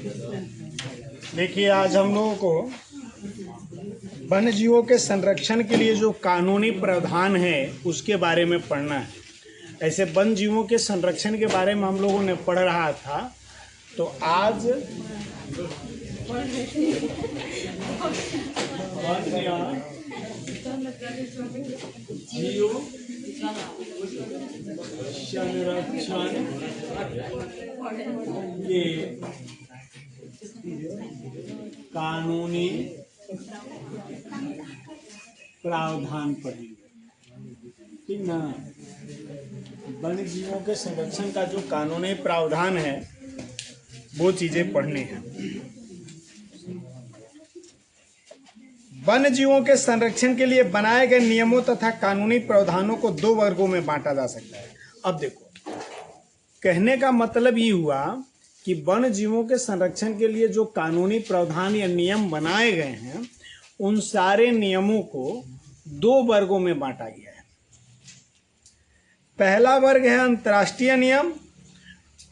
देखिए, आज हम लोगों को वन्य जीवों के संरक्षण के लिए जो कानूनी प्रावधान है उसके बारे में पढ़ना है। ऐसे वन्य जीवों के संरक्षण के बारे में हम लोगों ने पढ़ रहा था, तो आज जीव संरक्षण के कानूनी प्रावधान पढ़ेंगे, ठीक ना। वन्य जीवों के संरक्षण का जो कानूनी प्रावधान है वो चीजें पढ़नी है। वन्य जीवों के संरक्षण के लिए बनाए गए नियमों तथा कानूनी प्रावधानों को दो वर्गों में बांटा जा सकता है। अब देखो, कहने का मतलब ये हुआ कि वन्य जीवों के संरक्षण के लिए जो कानूनी प्रावधान या नियम बनाए गए हैं उन सारे नियमों को दो वर्गों में बांटा गया है। पहला वर्ग है अंतर्राष्ट्रीय नियम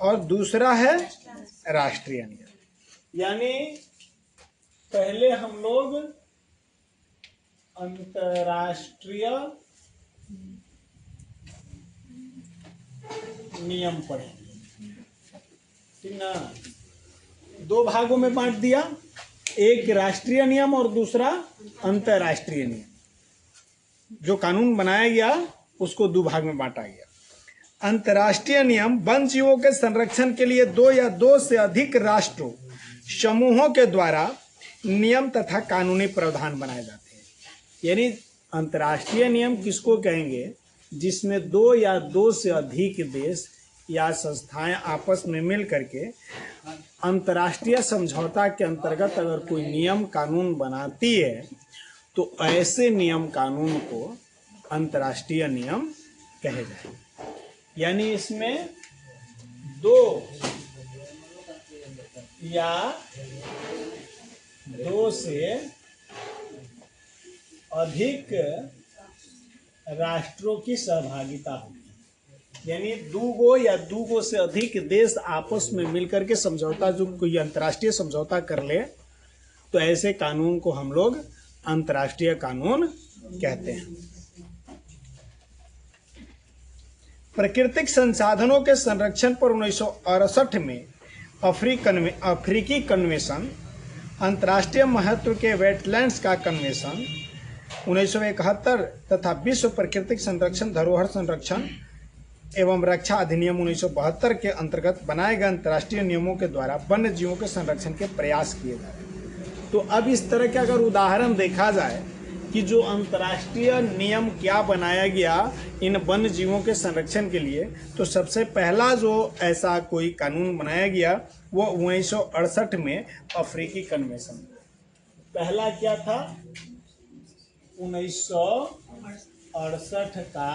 और दूसरा है राष्ट्रीय नियम। यानी पहले हम लोग अंतर्राष्ट्रीय नियम पढ़ेंगे, ठीक ना। दो भागों में बांट दिया, एक राष्ट्रीय नियम और दूसरा अंतर्राष्ट्रीय नियम। जो कानून बनाया गया उसको दो भाग में बांटा गया। अंतर्राष्ट्रीय नियम वन्य जीवों के संरक्षण के लिए दो या दो से अधिक राष्ट्रों समूहों के द्वारा नियम तथा कानूनी प्रावधान बनाए जाते हैं। यानी अंतर्राष्ट्रीय नियम किसको कहेंगे? जिसमें दो या दो से अधिक देश या संस्थाएं आपस में मिल करके अंतर्राष्ट्रीय समझौता के अंतर्गत अगर कोई नियम कानून बनाती है तो ऐसे नियम कानून को अंतर्राष्ट्रीय नियम कहे जाए। यानी इसमें दो या दो से अधिक राष्ट्रों की सहभागिता होगी। यानी दूगो या दूगो से अधिक देश आपस में मिलकर के समझौता, जो कोई अंतर्राष्ट्रीय समझौता कर ले तो ऐसे कानून को हम लोग अंतर्राष्ट्रीय कानून कहते हैं। प्राकृतिक संसाधनों के संरक्षण पर 1968 में अफ्रीकी कन्वेंशन, अंतर्राष्ट्रीय महत्व के वेटलैंड्स का कन्वेंशन 1971 तथा विश्व प्राकृतिक संरक्षण धरोहर संरक्षण एवं रक्षा अधिनियम 1972 के अंतर्गत बनाए गए अंतर्राष्ट्रीय नियमों के द्वारा वन्य जीवों के संरक्षण के प्रयास किए जा रहे हैं। तो अब इस तरह के अगर उदाहरण देखा जाए कि जो अंतर्राष्ट्रीय नियम क्या बनाया गया इन वन्य जीवों के संरक्षण के लिए, तो सबसे पहला जो ऐसा कोई कानून बनाया गया वो 1968 में अफ्रीकी कन्वेंशन। पहला क्या था? 1968 का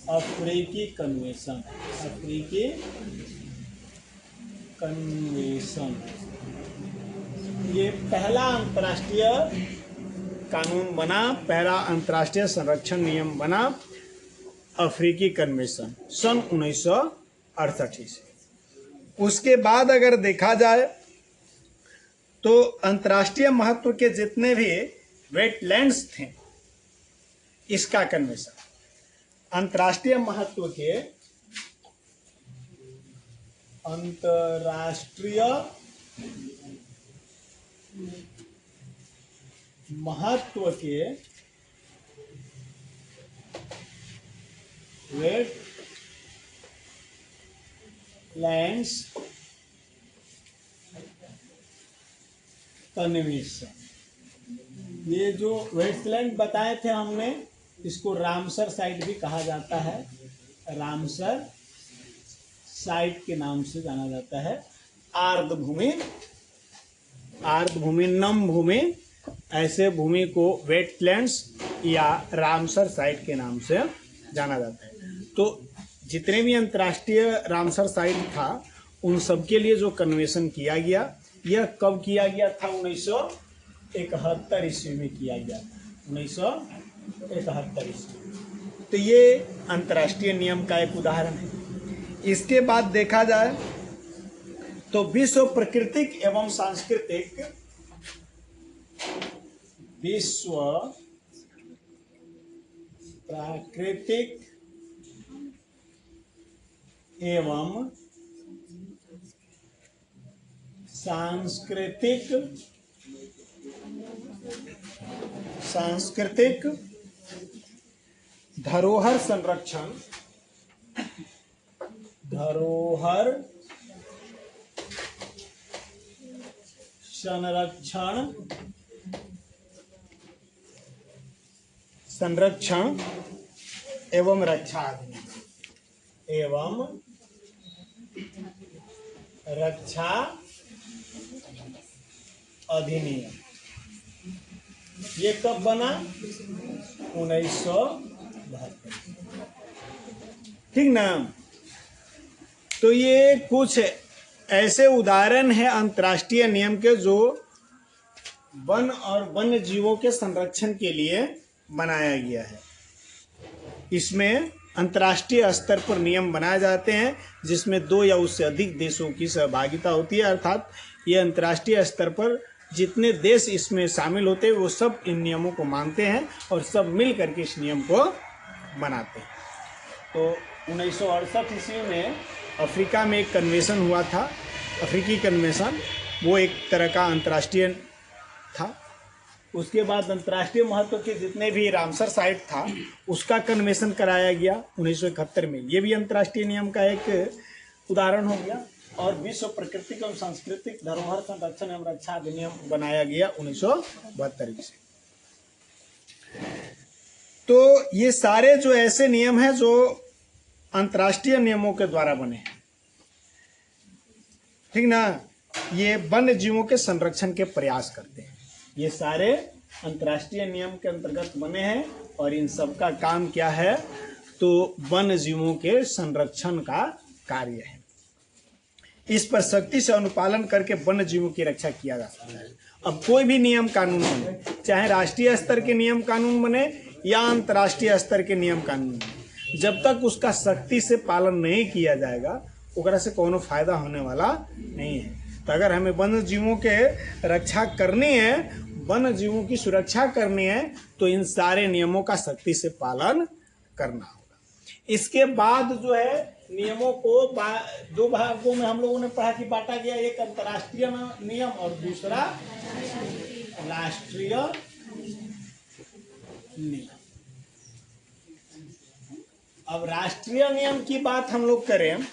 अफ्रीकी कन्वेंशन। ये पहला अंतर्राष्ट्रीय कानून बना, पहला अंतर्राष्ट्रीय संरक्षण नियम बना अफ्रीकी कन्वेंशन सन 1968 से। उसके बाद अगर देखा जाए तो अंतर्राष्ट्रीय महत्व के जितने भी वेटलैंड्स थे इसका कन्वेंशन, अंतर्राष्ट्रीय महत्व के अंतर्राष्ट्रीय महत्व के वेटलैंड्स कन्वेंशन। ये जो वेटलैंड बताए थे हमने, इसको रामसर साइट भी कहा जाता है। रामसर साइट के नाम से जाना जाता है। आर्द्र भूमि, नम भूमि, ऐसे भूमि को वेटलैंड्स या रामसर साइट के नाम से जाना जाता है। तो जितने भी अंतर्राष्ट्रीय रामसर साइट था उन सब के लिए जो कन्वेंशन किया गया, यह कब किया गया था? 1971 ईस्वी में किया गया था। 1971 ईस्वी। तो ये अंतर्राष्ट्रीय नियम का एक उदाहरण है। इसके बाद देखा जाए तो विश्व प्राकृतिक एवं सांस्कृतिक, विश्व प्राकृतिक एवं सांस्कृतिक धरोहर संरक्षण संरक्षण एवं रक्षा अधिनियम, ये कब बना? 1972। ठीक ना। तो ये कुछ ऐसे उदाहरण हैं अंतर्राष्ट्रीय नियम के जो वन और वन्य जीवों के संरक्षण के लिए बनाया गया है। इसमें अंतर्राष्ट्रीय स्तर पर नियम बनाए जाते हैं जिसमें 2 या उससे अधिक देशों की सहभागिता होती है, अर्थात ये अंतर्राष्ट्रीय स्तर पर जितने देश इसमें शामिल होते हैं वो सब इन नियमों को मानते हैं और सब मिल करके इस नियम को बनाते हैं। तो 1968 ईस्वी में अफ्रीका में एक कन्वेंशन हुआ था, अफ्रीकी कन्वेंशन, वो एक तरह का अंतर्राष्ट्रीय था। उसके बाद अंतर्राष्ट्रीय महत्व के जितने भी रामसर साइट था उसका कन्वेंशन कराया गया 1971 में, ये भी अंतर्राष्ट्रीय नियम का एक उदाहरण हो गया। और विश्व प्राकृतिक एवं सांस्कृतिक धरोहर संरक्षण एवं रक्षा अधिनियम बनाया गया 1972 से। तो ये सारे जो ऐसे नियम हैं जो अंतर्राष्ट्रीय नियमों के द्वारा बने हैं, ठीक ना। ये वन्य जीवों के संरक्षण के प्रयास करते हैं। ये सारे अंतर्राष्ट्रीय नियम के अंतर्गत बने हैं और इन सब का काम क्या है? तो वन्य जीवों के संरक्षण का कार्य है। इस पर सख्ती से अनुपालन करके वन्य जीवों की रक्षा किया जा सकता है। अब कोई भी नियम कानून बने, चाहे राष्ट्रीय स्तर के नियम कानून बने या अंतर्राष्ट्रीय स्तर के नियम कानून बने, जब तक उसका सख्ती से पालन नहीं किया जाएगा ओकरा से कोनो फायदा होने वाला नहीं है। तो अगर हमें वन्य जीवों के रक्षा करनी है, वन्य जीवों की सुरक्षा करनी है, तो इन सारे नियमों का सख्ती से पालन करना होगा। इसके बाद जो है नियमों को 2 भागों में हम लोगों ने पढ़ा कि बांटा गया, एक अंतर्राष्ट्रीय नियम और दूसरा राष्ट्रीय नियम। अब राष्ट्रीय नियम की बात हम लोग करें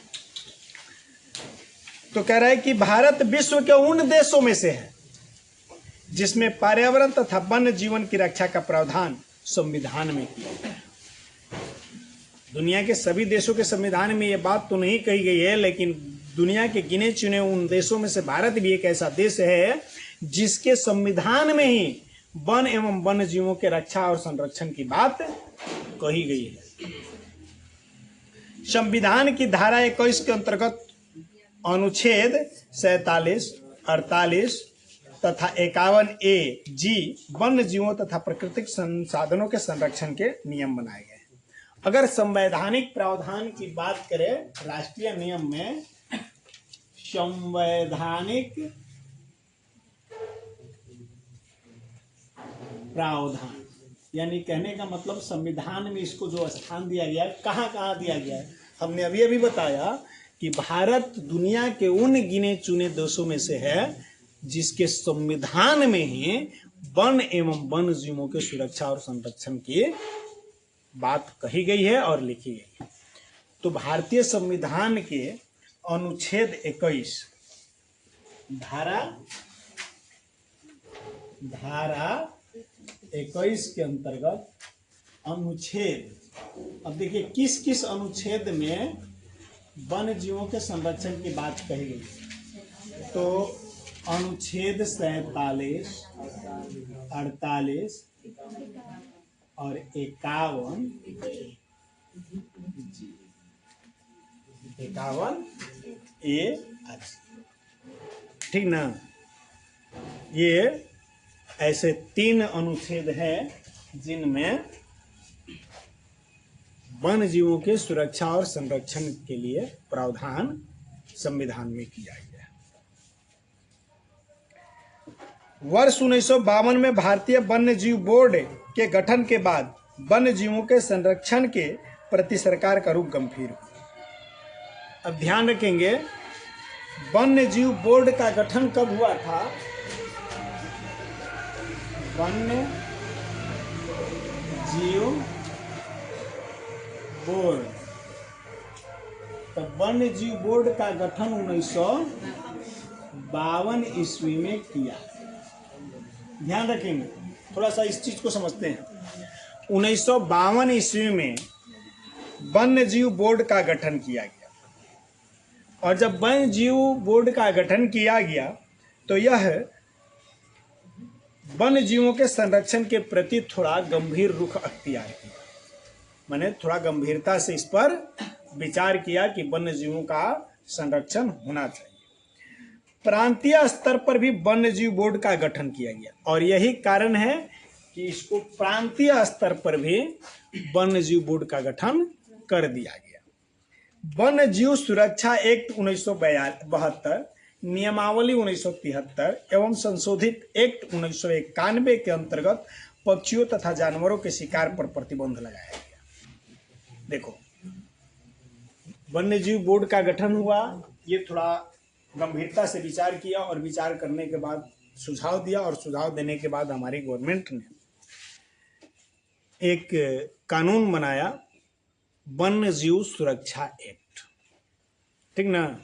तो कह रहा है कि भारत विश्व के उन देशों में से है जिसमें पर्यावरण तथा वन्य जीवन की रक्षा का प्रावधान संविधान में किया गया है। दुनिया के सभी देशों के संविधान में ये बात तो नहीं कही गई है, लेकिन दुनिया के गिने चुने उन देशों में से भारत भी एक ऐसा देश है जिसके संविधान में ही वन एवं वन्य जीवों के रक्षा और संरक्षण की बात कही गई है। संविधान की धारा 21 के अंतर्गत अनुच्छेद 47, 48 तथा 51A(g) वन्य जीवों तथा प्राकृतिक संसाधनों के संरक्षण के नियम बनाए गए हैं। अगर संवैधानिक प्रावधान की बात करें, राष्ट्रीय नियम में संवैधानिक प्रावधान यानी कहने का मतलब संविधान में इसको जो स्थान दिया गया है, कहाँ कहाँ दिया गया है। हमने अभी बताया कि भारत दुनिया के उन गिने चुने देशों में से है जिसके संविधान में ही वन एवं वन्य जीवों के सुरक्षा और संरक्षण की बात कही गई है और लिखी गई है। तो भारतीय संविधान के अनुच्छेद 21 धारा 21 के अंतर्गत अनुच्छेद, अब देखिए किस किस अनुच्छेद में वन्य जीवों के संरक्षण की बात कही गई। तो अनुच्छेद 47, 48 और 51 ए, ठीक ना। ये ऐसे 3 अनुच्छेद हैं जिनमें वन्य जीवों के सुरक्षा और संरक्षण के लिए प्रावधान संविधान में किया गया है। वर्ष 1952 में भारतीय वन्य जीव बोर्ड के गठन के बाद वन्य जीवों के संरक्षण के प्रति सरकार का रुख गंभीर हुआ। अब ध्यान रखेंगे, वन्य जीव बोर्ड का गठन कब हुआ था? वन्य जीव बोर्ड, तो वन्य जीव बोर्ड का गठन 1952 ईस्वी में किया। ध्यान रखेंगे, थोड़ा सा इस चीज को समझते हैं। 1952 ईस्वी में वन्य जीव बोर्ड का गठन किया गया, और जब वन्य जीव बोर्ड का गठन किया गया तो यह वन्य जीवों के संरक्षण के प्रति थोड़ा गंभीर रुख अख्तियार किया। मैंने थोड़ा गंभीरता से इस पर विचार किया कि वन्य जीवों का संरक्षण होना चाहिए। प्रांतीय स्तर पर भी वन्य जीव बोर्ड का गठन किया गया, और यही कारण है कि इसको प्रांतीय स्तर पर भी वन्य जीव बोर्ड का गठन कर दिया गया। वन्य जीव सुरक्षा एक्ट 1972, नियमावली 1973 एवं संशोधित एक्ट 1991 के अंतर्गत पक्षियों तथा जानवरों के शिकार पर प्रतिबंध लगाया गया। देखो, वन्य जीव बोर्ड का गठन हुआ, ये थोड़ा गंभीरता से विचार किया, और विचार करने के बाद सुझाव दिया, और सुझाव देने के बाद हमारी गवर्नमेंट ने एक कानून बनाया, वन्य जीव सुरक्षा एक्ट। ठीक ना?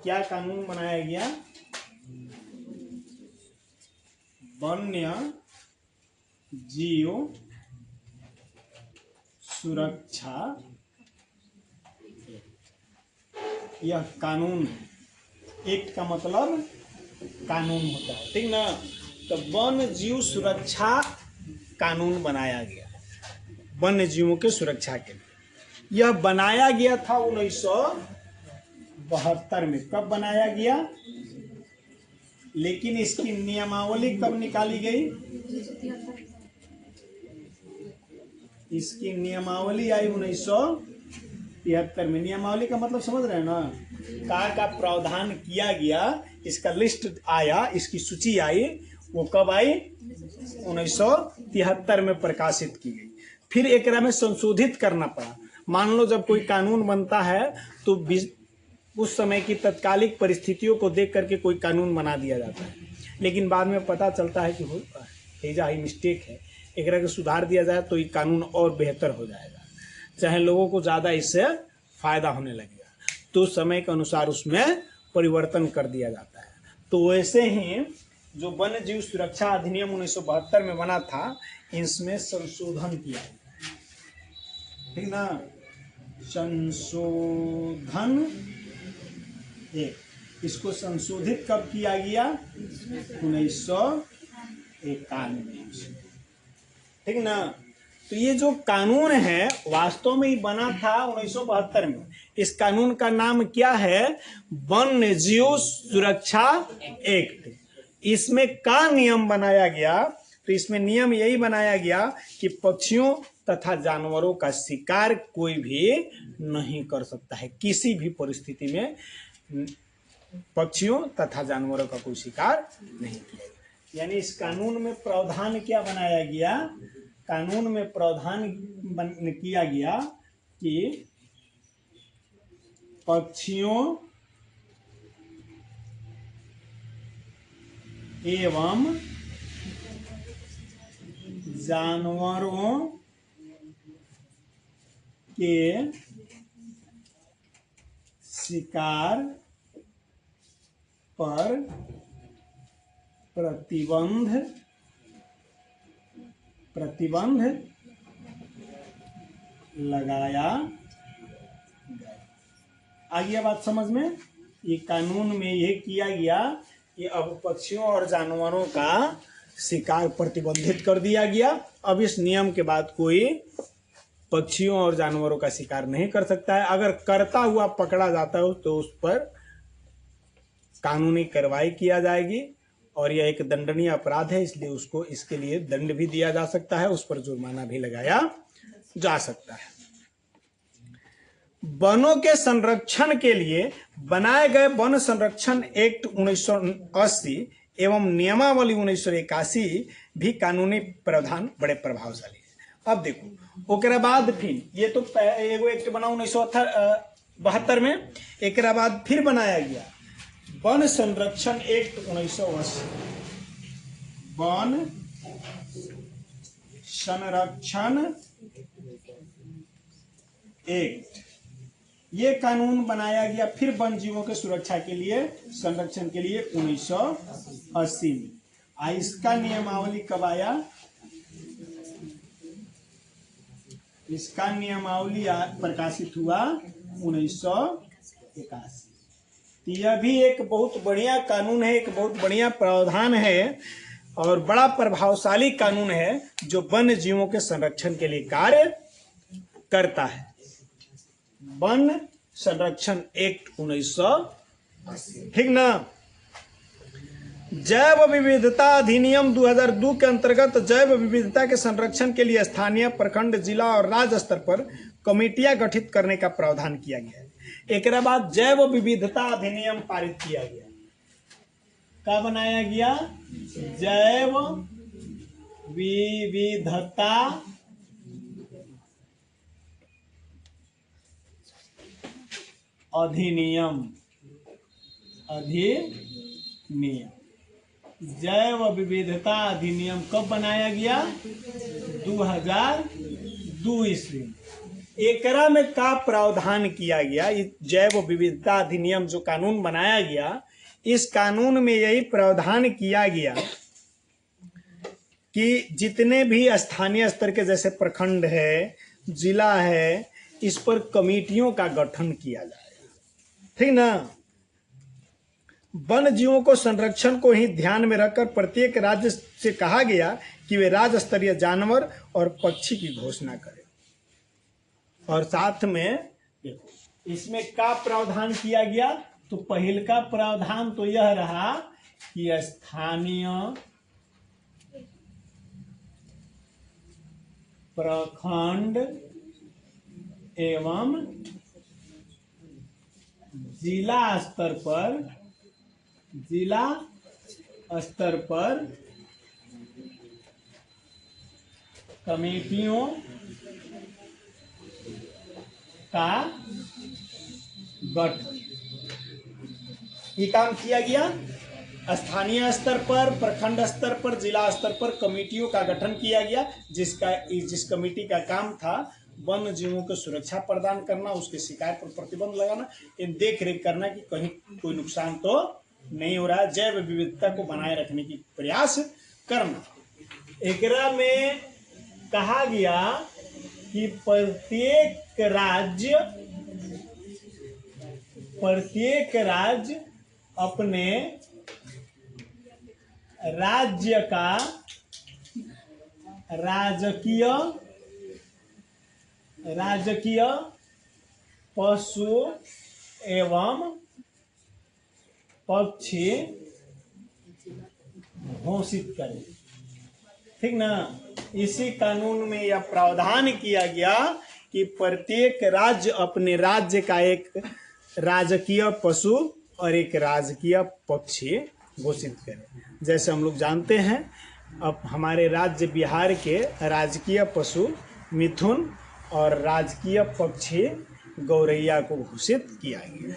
क्या कानून बनाया गया? वन्य जीव सुरक्षा, यह कानून, एक्ट का मतलब कानून होता है। ठीक ना? तो वन्य जीव सुरक्षा कानून बनाया गया वन्य जीवों के सुरक्षा के लिए। यह बनाया गया था 1972 में। कब बनाया गया? लेकिन इसकी नियमावली कब निकाली गई? इसकी नियमावली आई 1973 में। नियमावली का मतलब समझ रहे हैं ना? का प्रावधान किया गया, इसका लिस्ट आया, इसकी सूची आई, वो कब आई? 1973 में प्रकाशित की गई। फिर एक में संशोधित करना पड़ा। मान लो जब कोई कानून बनता है तो उस समय की तत्कालिक परिस्थितियों को देख करके कोई कानून बना दिया जाता है, लेकिन बाद में पता चलता है कि ही मिस्टेक है, एक को सुधार दिया जाए तो ये कानून और बेहतर हो जाएगा, चाहे लोगों को ज़्यादा इससे फायदा होने लगेगा, तो समय के अनुसार उसमें परिवर्तन कर दिया जाता है। तो वैसे ही जो वन्य जीव सुरक्षा अधिनियम 1972 में बना था, इसमें संशोधन किया। ठीक ना? संशोधन एक, इसको संशोधित कब किया गया? 1991। ठीक ना? तो ये जो कानून है वास्तव में ही बना था 1972 में। इस कानून का नाम क्या है? वन्य जीव सुरक्षा एक्ट। इसमें का नियम बनाया गया, तो इसमें नियम यही बनाया गया कि पक्षियों तथा जानवरों का शिकार कोई भी नहीं कर सकता है। किसी भी परिस्थिति में पक्षियों तथा जानवरों का कोई शिकार नहीं किया। यानी इस कानून में प्रावधान क्या बनाया गया? कानून में प्रावधान किया गया कि पक्षियों एवं जानवरों के शिकार पर प्रतिबंध लगाया गया। आ गया बात समझ में? ये कानून में ये किया गया कि अब पक्षियों और जानवरों का शिकार प्रतिबंधित कर दिया गया। अब इस नियम के बाद कोई पक्षियों और जानवरों का शिकार नहीं कर सकता है। अगर करता हुआ पकड़ा जाता है तो उस पर कानूनी कार्रवाई किया जाएगी, और यह एक दंडनीय अपराध है, इसलिए उसको इसके लिए दंड भी दिया जा सकता है, उस पर जुर्माना भी लगाया जा सकता है। वनों के संरक्षण के लिए बनाए गए वन संरक्षण एक्ट 1980 एवं नियमावली 1981 भी कानूनी प्रावधान बड़े प्रभावशाली है। अब देखो ओकरा बाद फिर ये तो एगो एक्ट बना 1972 में, एक बाद फिर बनाया गया वन संरक्षण एक्ट 1980। वन संरक्षण एक्ट, ये कानून बनाया गया फिर वन जीवों के सुरक्षा के लिए, संरक्षण के लिए 1980 में। इसका नियमावली कब आया? इसका नियमावली प्रकाशित हुआ 1981। यह भी एक बहुत बढ़िया कानून है, एक बहुत बढ़िया प्रावधान है और बड़ा प्रभावशाली कानून है जो वन्य जीवों के संरक्षण के लिए कार्य करता है। वन संरक्षण एक्ट 1980, ठीक ना। जैव विविधता अधिनियम 2002 के अंतर्गत जैव विविधता के संरक्षण के लिए स्थानीय, प्रखंड, जिला और राज्य स्तर पर कमेटियां गठित करने का प्रावधान किया गया है। एक बाद जैव विविधता अधिनियम पारित किया गया। क्या बनाया गया? जैव विविधता अधिनियम। जैव विविधता अधिनियम कब बनाया गया? 2002 ईस्वी में। एकरा में का प्रावधान किया गया? जैव विविधता अधिनियम जो कानून बनाया गया, इस कानून में यही प्रावधान किया गया कि जितने भी स्थानीय स्तर के जैसे प्रखंड है, जिला है, इस पर कमेटियों का गठन किया जाएगा, ठीक ना। वन जीवों को संरक्षण को ही ध्यान में रखकर प्रत्येक राज्य से कहा गया कि वे राज्य स्तरीय जानवर और पक्षी की घोषणा करें। और साथ में देखो इसमें क्या प्रावधान किया गया? तो पहल का प्रावधान तो यह रहा कि स्थानीय, प्रखंड एवं जिला स्तर पर कमेटियों का गठन, ये काम किया गया। स्थानीय स्तर पर, प्रखंड स्तर पर, जिला स्तर पर कमेटियों का गठन किया गया, जिस कमेटी का काम था वन्य जीवों को सुरक्षा प्रदान करना, उसके शिकार पर प्रतिबंध लगाना, देख रेख करना कि कहीं कोई नुकसान तो नहीं हो रहा है, जैव विविधता को बनाए रखने की प्रयास करना। एकरा में कहा गया कि प्रत्येक राज्य अपने राज्य का राजकीय पशु एवं पक्षी घोषित करे, ठीक ना। इसी कानून में यह प्रावधान किया गया कि प्रत्येक राज्य अपने राज्य का एक राजकीय पशु और एक राजकीय पक्षी घोषित करे। जैसे हम लोग जानते हैं अब हमारे राज्य बिहार के राजकीय पशु मिथुन और राजकीय पक्षी गौरैया को घोषित किया गया।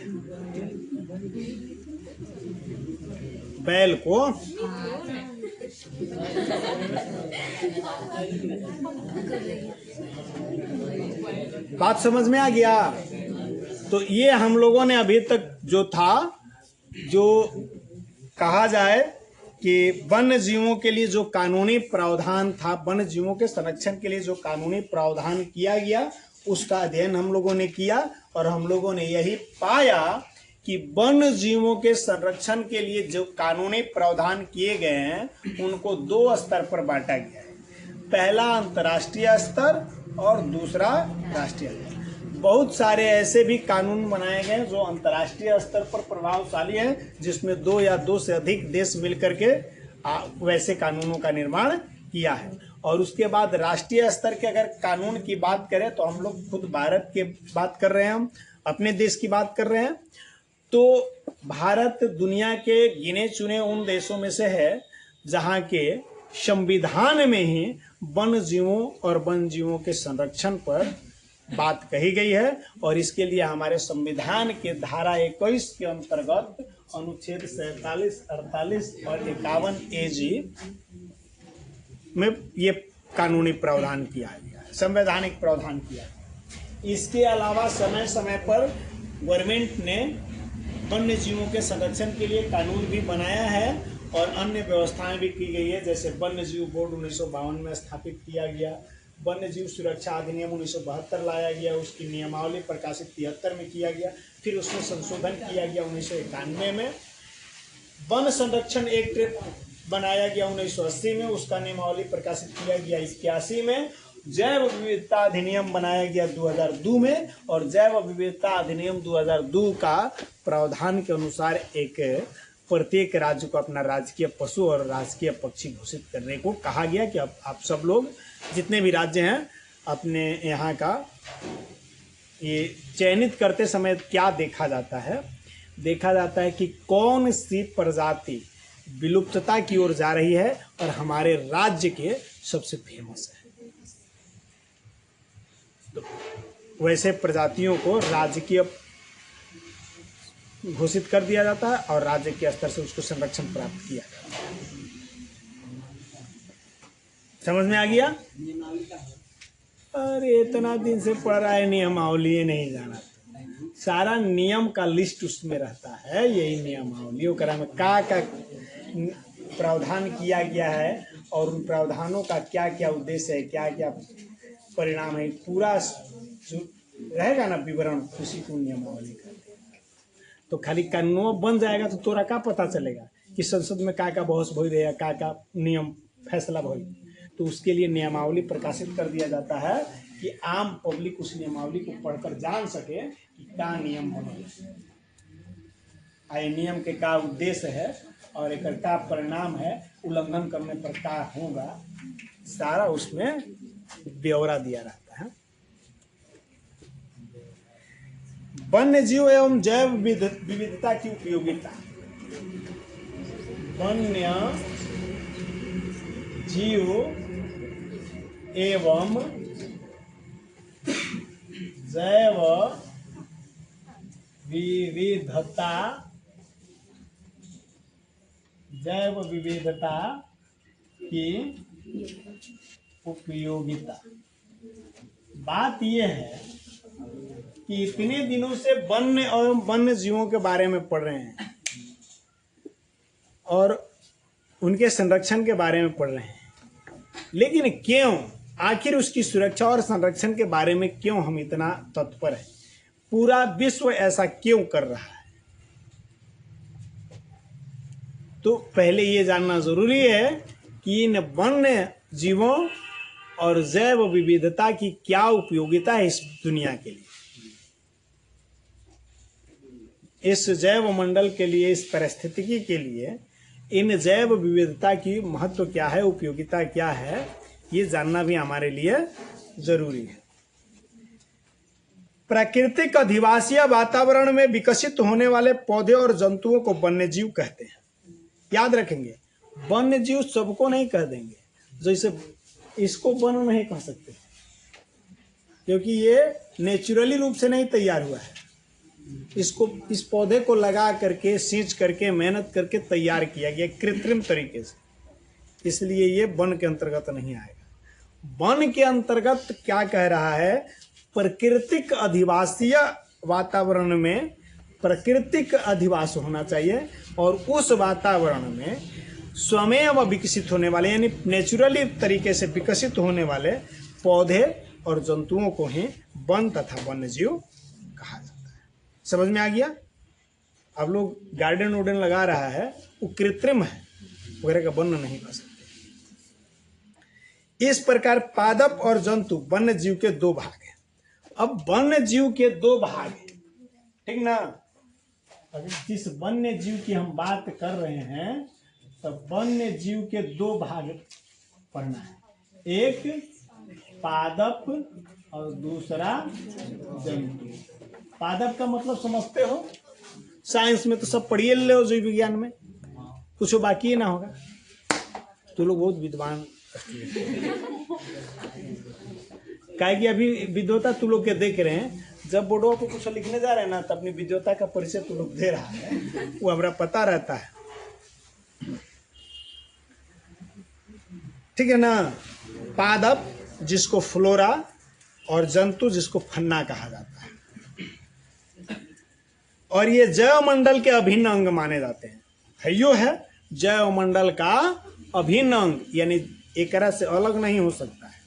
बैल को बात समझ में आ गया? तो ये हम लोगों ने अभी तक जो था, जो कहा जाए कि वन्य जीवों के लिए जो कानूनी प्रावधान था, वन्य जीवों के संरक्षण के लिए जो कानूनी प्रावधान किया गया, उसका अध्ययन हम लोगों ने किया और हम लोगों ने यही पाया कि वन्य जीवों के संरक्षण के लिए जो कानूनी प्रावधान किए गए हैं उनको दो स्तर पर बांटा गया है। पहला अंतर्राष्ट्रीय स्तर और दूसरा राष्ट्रीय स्तर। बहुत सारे ऐसे भी कानून बनाए गए जो अंतर्राष्ट्रीय स्तर पर प्रभावशाली हैं, जिसमें 2 या 2 से अधिक देश मिलकर के वैसे कानूनों का निर्माण किया है। और उसके बाद राष्ट्रीय स्तर के अगर कानून की बात करें तो हम लोग खुद भारत की बात कर रहे हैं, हम अपने देश की बात कर रहे हैं। तो भारत दुनिया के गिने चुने उन देशों में से है जहाँ के संविधान में ही वन जीवों और वन जीवों के संरक्षण पर बात कही गई है। और इसके लिए हमारे संविधान के धारा 21 के अंतर्गत अनुच्छेद 47, 48 और 51 AG में ये कानूनी प्रावधान किया गया है, संवैधानिक प्रावधान किया गया। इसके अलावा समय समय पर गवर्नमेंट ने वन्य जीवों के संरक्षण के लिए कानून भी बनाया है और अन्य व्यवस्थाएं भी की गई है। जैसे वन्य जीव बोर्ड 1952 में स्थापित किया गया, वन्य जीव सुरक्षा अधिनियम 1972 लाया गया, उसकी नियमावली प्रकाशित 73 में किया गया, फिर उसमें संशोधन किया गया 1991 में। वन संरक्षण एक्ट बनाया गया 1980 में, उसका नियमावली प्रकाशित किया गया 81 में। जैव विविधता अधिनियम बनाया गया 2002 में और जैव विविधता अधिनियम 2002 का प्रावधान के अनुसार एक प्रत्येक राज्य को अपना राजकीय पशु और राजकीय पक्षी घोषित करने को कहा गया कि अब आप सब लोग जितने भी राज्य हैं अपने यहाँ का ये चयनित करते समय क्या देखा जाता है, देखा जाता है कि कौन सी प्रजाति विलुप्तता की ओर जा रही है और हमारे राज्य के सबसे फेमस है। तो वैसे प्रजातियों को राजकीय घोषित कर दिया जाता है और राज्य के स्तर से उसको संरक्षण प्राप्त किया जाता है। समझ में आ गया? अरे इतना दिन से पढ़ रहा है नियमावली, ये नहीं जाना। सारा नियम का लिस्ट उसमें रहता है, यही नियमावली ओकरा में का प्रावधान किया गया है और उन प्रावधानों का क्या क्या उद्देश्य है, क्या क्या परिणाम है, पूरा रहेगा ना विवरण उसी को नियमावली का। तो खाली कानून बन जाएगा तो तोरा का पता चलेगा कि संसद में का बहस भई रहे, का नियम फैसला भई। तो उसके लिए नियमावली प्रकाशित कर दिया जाता है कि आम पब्लिक उस नियमावली को पढ़कर जान सके कि क्या नियम बने, नियम के का उद्देश्य है और एक का परिणाम है, उल्लंघन करने पर क्या होगा, सारा उसमें ब्यौरा दिया रहता है। वन्य जीव एवं जैव विविधता की उपयोगिता। वन्य जीव एवं जैव विविधता, जैव विविधता की उपयोगिता। बात यह है कि इतने दिनों से वन्य और वन्य जीवों के बारे में पढ़ रहे हैं और उनके संरक्षण के बारे में पढ़ रहे हैं, लेकिन क्यों, आखिर उसकी सुरक्षा और संरक्षण के बारे में क्यों हम इतना तत्पर हैं? पूरा विश्व ऐसा क्यों कर रहा है? तो पहले ये जानना जरूरी है कि इन वन्य जीवों और जैव विविधता की क्या उपयोगिता है इस दुनिया के लिए, इस जैव मंडल के लिए, इस परिस्थितिकी के लिए इन जैव विविधता की महत्व क्या है, उपयोगिता क्या है, ये जानना भी हमारे लिए जरूरी है। प्राकृतिक अधिवासीय वातावरण में विकसित होने वाले पौधे और जंतुओं को वन्यजीव कहते हैं। याद रखेंगे, वन्यजीव सबको नहीं कह देंगे, जैसे इसको वन नहीं कह सकते क्योंकि ये नेचुरली रूप से नहीं तैयार हुआ है। इसको, इस पौधे को लगा करके, सींच करके, मेहनत करके तैयार किया गया कृत्रिम तरीके से, इसलिए ये वन के अंतर्गत नहीं आएगा। वन के अंतर्गत क्या कह रहा है? प्राकृतिक अधिवासीय वातावरण में प्राकृतिक अधिवास होना चाहिए और उस वातावरण में स्वयं विकसित होने वाले, यानी नेचुरली तरीके से विकसित होने वाले पौधे और जंतुओं को ही वन तथा वन्यजीव कहा जाता है। समझ में आ गया? अब लोग गार्डन वार्डन लगा रहा है, वो कृत्रिम है, वगैरह का वन नहीं कह सकते। इस प्रकार पादप और जंतु वन्य जीव के दो भाग हैं। अब वन्य जीव के दो भाग हैं, ठीक ना? अगर जिस वन्य जीव की हम बात कर रहे हैं तो वन्य जीव के दो भाग पढ़ना है, एक पादप और दूसरा जंतु। पादप का मतलब समझते हो? साइंस में तो सब पढ़िए ले लो, जीव विज्ञान में कुछ बाकी ही ना होगा। तो लोग बहुत विद्वान काहे कि अभी विद्वता तू लोग के देख रहे हैं, जब बोर्डों को कुछ लिखने जा रहे हैं ना, तो अपनी विद्वता का परिचय तू लोग दे रहा है, वो हमारा पता रहता है, ठीक है ना। पादप जिसको फ्लोरा और जंतु जिसको फन्ना कहा जाता है, और ये जैवमंडल के अभिन्न अंग माने जाते हैं। हयो है जैवमंडल का अभिन्न अंग, यानी एक तरह से अलग नहीं हो सकता है।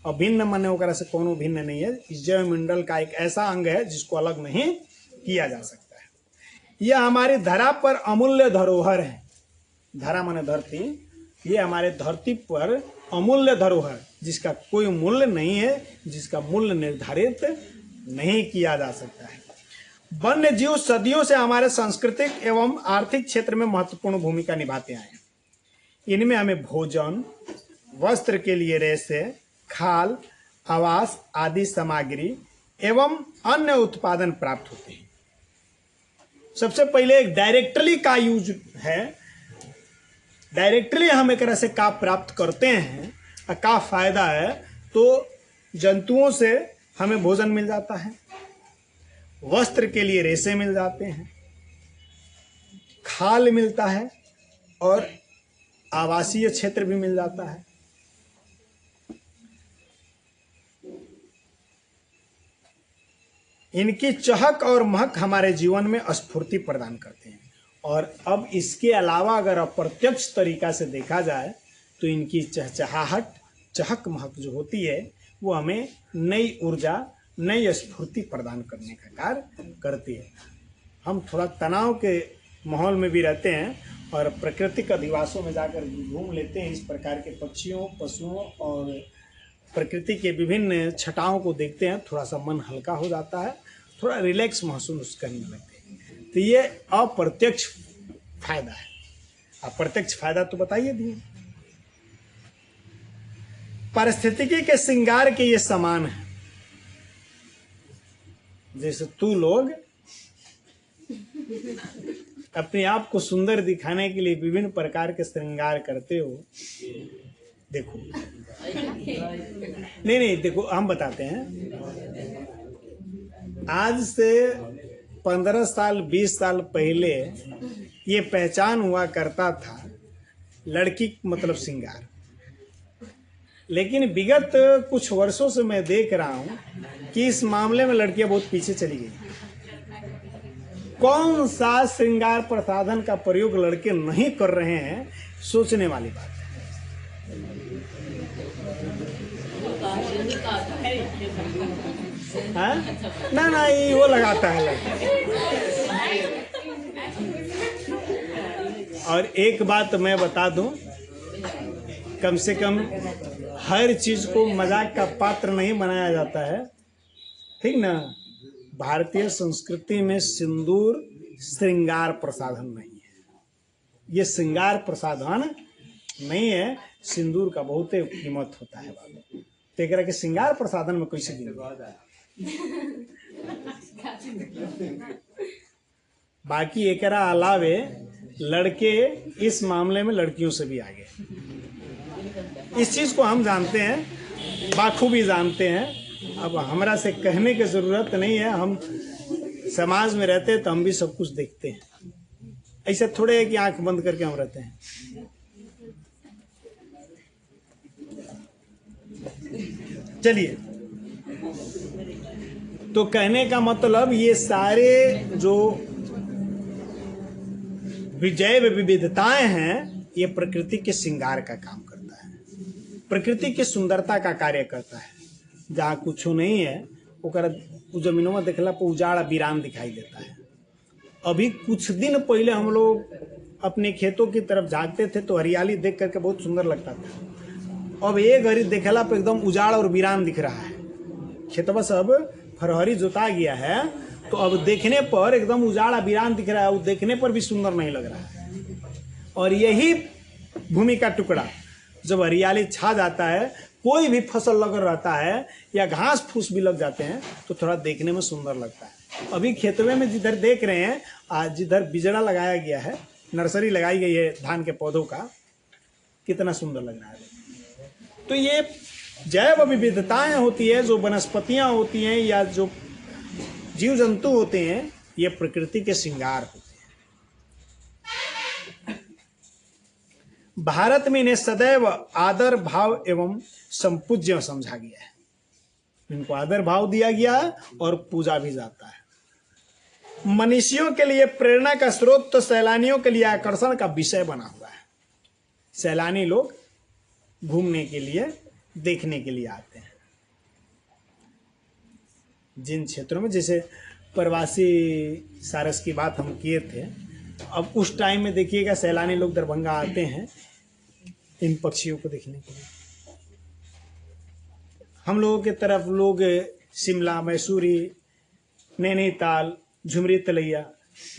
अभिन्न माने ओकरा से कोनो भिन्न नहीं है। इस जैवमंडल का एक ऐसा अंग है जिसको अलग नहीं किया जा सकता है। यह हमारी धरा पर अमूल्य धरोहर है। धरा माने धरती, ये हमारे धरती पर अमूल्य धरोहर जिसका कोई मूल्य नहीं है, जिसका मूल्य निर्धारित नहीं किया जा सकता है। वन्य जीव सदियों से हमारे सांस्कृतिक एवं आर्थिक क्षेत्र में महत्वपूर्ण भूमिका निभाते आए हैं। इनमें हमें भोजन, वस्त्र के लिए रेशे, खाल, आवास आदि सामग्री एवं अन्य उत्पादन प्राप्त होते हैं। सबसे पहले एक डायरेक्टली का यूज है। डायरेक्टली हम एक तरह से का प्राप्त करते हैं, का फायदा है, तो जंतुओं से हमें भोजन मिल जाता है, वस्त्र के लिए रेशे मिल जाते हैं, खाल मिलता है और आवासीय क्षेत्र भी मिल जाता है। इनकी चहक और महक हमारे जीवन में स्फूर्ति प्रदान करते हैं। और अब इसके अलावा अगर अप्रत्यक्ष तरीका से देखा जाए तो इनकी चहचहाहट, चहक महक जो होती है वो हमें नई ऊर्जा, नई स्फूर्ति प्रदान करने का कार्य करती है। हम थोड़ा तनाव के माहौल में भी रहते हैं और प्राकृतिक अधिवासों में जाकर घूम लेते हैं, इस प्रकार के पक्षियों, पशुओं और प्रकृति के विभिन्न छटाओं को देखते हैं, थोड़ा सा मन हल्का हो जाता है, थोड़ा रिलैक्स महसूस करने लगते हैं। तो ये अप्रत्यक्ष फायदा है। अप्रत्यक्ष फायदा तो बताइए दिए। पारिस्थितिकी के श्रृंगार के ये समान है। जैसे तू लोग अपने आप को सुंदर दिखाने के लिए विभिन्न प्रकार के श्रृंगार करते हो। देखो नहीं देखो, हम बताते हैं। आज से 15 साल 20 साल पहले ये पहचान हुआ करता था लड़की मतलब श्रृंगार, लेकिन विगत कुछ वर्षों से मैं देख रहा हूं कि इस मामले में लड़कियां बहुत पीछे चली गई। कौन सा श्रृंगार प्रसाधन का प्रयोग लड़के नहीं कर रहे हैं, सोचने वाली बात है। ना ये वो लगाता है लड़का। और एक बात मैं बता दूं, कम से कम हर चीज को मजाक का पात्र नहीं बनाया जाता है, ठीक ना। भारतीय संस्कृति में सिंदूर श्रृंगार प्रसाधन नहीं है। ये श्रृंगार प्रसाधन नहीं है, सिंदूर का बहुत कीमत होता है बाबू। तो एक के श्रृंगार प्रसाधन में कैसे गिन। बाकी एक अलावे लड़के इस मामले में लड़कियों से भी आगे। इस चीज को हम जानते हैं, बाखूबी जानते हैं। अब हमरा से कहने की जरूरत नहीं है, हम समाज में रहते हैं तो हम भी सब कुछ देखते हैं। ऐसे थोड़े है कि आंख बंद करके हम रहते हैं। चलिए, तो कहने का मतलब ये सारे जो जैव विविधताएं हैं, ये प्रकृति के श्रृंगार का काम करता है, प्रकृति की सुंदरता का कार्य करता है। जहाँ कुछ नहीं है ओकरा जमीनों में देखला पर उजाड़ वीरान दिखाई देता है। अभी कुछ दिन पहले हम लोग अपने खेतों की तरफ झांकते थे तो हरियाली देख करके बहुत सुंदर लगता था। अब एक घड़ी देखला पर एकदम उजाड़ और वीरान दिख रहा है। खेतवा सब फरहरी जोता गया है तो अब देखने पर एकदम उजाड़ वीरान दिख रहा है, वो देखने पर भी सुंदर नहीं लग रहा है। और यही भूमि का टुकड़ा जब हरियाली छा जाता है, कोई भी फसल लग रहता है या घास फूस भी लग जाते हैं तो थोड़ा देखने में सुंदर लगता है। अभी खेतों में जिधर देख रहे हैं, आज जिधर बिजड़ा लगाया गया है, नर्सरी लगाई गई है धान के पौधों का, कितना सुंदर लग रहा है। तो ये जैव विविधताएं होती है, जो वनस्पतियां होती हैं या जो जीव जंतु होते हैं, ये प्रकृति के श्रृंगार होते हैं। भारत में इन्हें सदैव आदर भाव एवं संपूज्य समझा गया है। इनको आदर भाव दिया गया है और पूजा भी जाता है। मनुष्यों के लिए प्रेरणा का स्रोत तो सैलानियों के लिए आकर्षण का विषय बना हुआ है। सैलानी लोग घूमने के लिए, देखने के लिए आते हैं। जिन क्षेत्रों में, जैसे प्रवासी सारस की बात हम किए थे, अब उस टाइम में देखिएगा सैलानी लोग दरभंगा आते हैं इन पक्षियों को देखने के लिए। हम लोगों के तरफ लोग शिमला, मैसूरी, नैनीताल, झुमरी, तलैया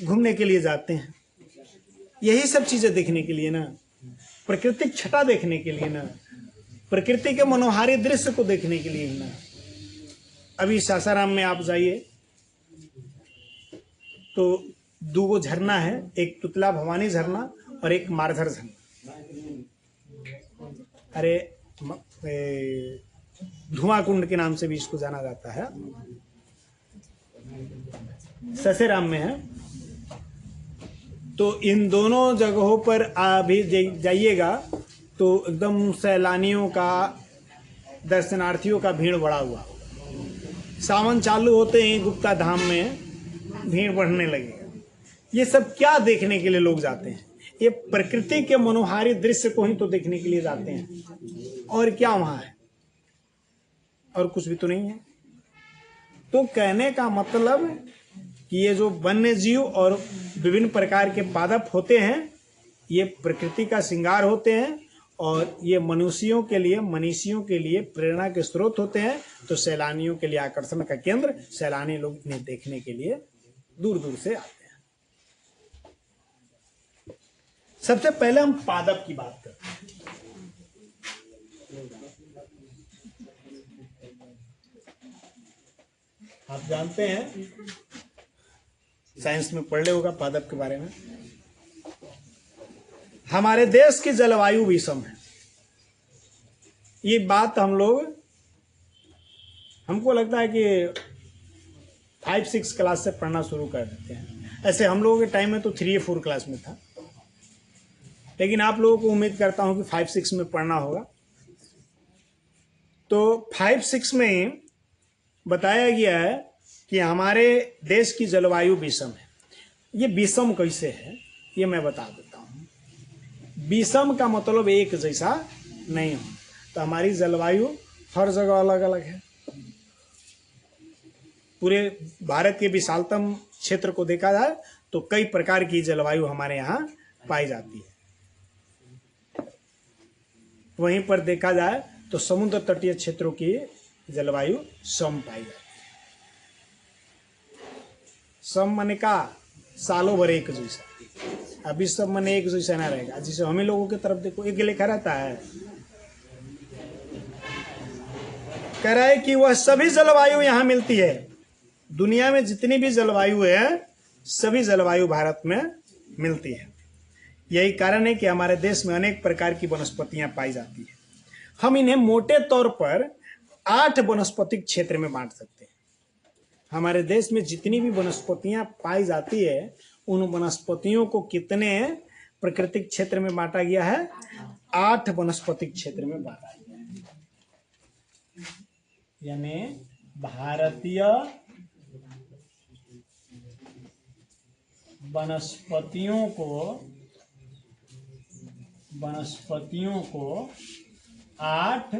घूमने के लिए जाते हैं, यही सब चीजें देखने के लिए ना, प्राकृतिक छटा देखने के लिए ना, प्रकृति के मनोहारी दृश्य को देखने के लिए ना। अभी सासाराम में आप जाइए तो दो झरना है, एक तुतला भवानी झरना और एक मारधर झरना। अरे धुआं कुंड के नाम से भी इसको जाना जाता है, ससेराम में है। तो इन दोनों जगहों पर अभी जाइएगा तो एकदम सैलानियों का, दर्शनार्थियों का भीड़ बढ़ा हुआ। सावन चालू होते ही गुप्ता धाम में भीड़ बढ़ने लगेगा। ये सब क्या देखने के लिए लोग जाते हैं? ये प्रकृति के मनोहारी दृश्य को ही तो देखने के लिए जाते हैं, और क्या वहां है? और कुछ भी तो नहीं है। तो कहने का मतलब कि ये जो वन्य जीव और विभिन्न प्रकार के पादप होते हैं, ये प्रकृति का श्रृंगार होते हैं और ये मनुष्यों के लिए प्रेरणा के स्रोत होते हैं। तो सैलानियों के लिए आकर्षण का केंद्र, सैलानी लोग इन्हें देखने के लिए दूर दूर से आते हैं। सबसे पहले हम पादप की बात करते हैं। आप जानते हैं, साइंस में पढ़ ले होगा पादप के बारे में। हमारे देश की जलवायु विषम है। ये बात हमको लगता है कि 5-6 क्लास से पढ़ना शुरू कर देते हैं। ऐसे हम लोगों के टाइम में तो 3 या 4 क्लास में था, लेकिन आप लोगों को उम्मीद करता हूं कि 5-6 में पढ़ना होगा। तो 5-6 में बताया गया है कि हमारे देश की जलवायु विषम है। ये विषम कैसे है ये मैं बता देता हूँ। विषम का मतलब एक जैसा नहीं हो। तो हमारी जलवायु हर जगह अलग अलग है। पूरे भारत के विशालतम क्षेत्र को देखा जाए तो कई प्रकार की जलवायु हमारे यहाँ पाई जाती है। वहीं पर देखा जाए तो समुद्र तटीय क्षेत्रों की जलवायु सम पाई जाती है। सम माने का सालों भर एक जैसा। अभी सब माने एक जैसा ना रहेगा। जैसे हमें लोगों की तरफ देखो, एक लिखा रहता है, कह रहा है कि वह सभी जलवायु यहाँ मिलती है। दुनिया में जितनी भी जलवायु है, सभी जलवायु भारत में मिलती है। यही कारण है कि हमारे देश में अनेक प्रकार की वनस्पतियां पाई जाती है। हम इन्हें मोटे तौर पर 8 वनस्पतिक क्षेत्र में बांट सकते हैं। हमारे देश में जितनी भी वनस्पतियां पाई जाती है, उन वनस्पतियों को कितने प्राकृतिक क्षेत्र में बांटा गया है? 8 वनस्पतिक क्षेत्र में बांटा गया है। यानी भारतीय वनस्पतियों को 8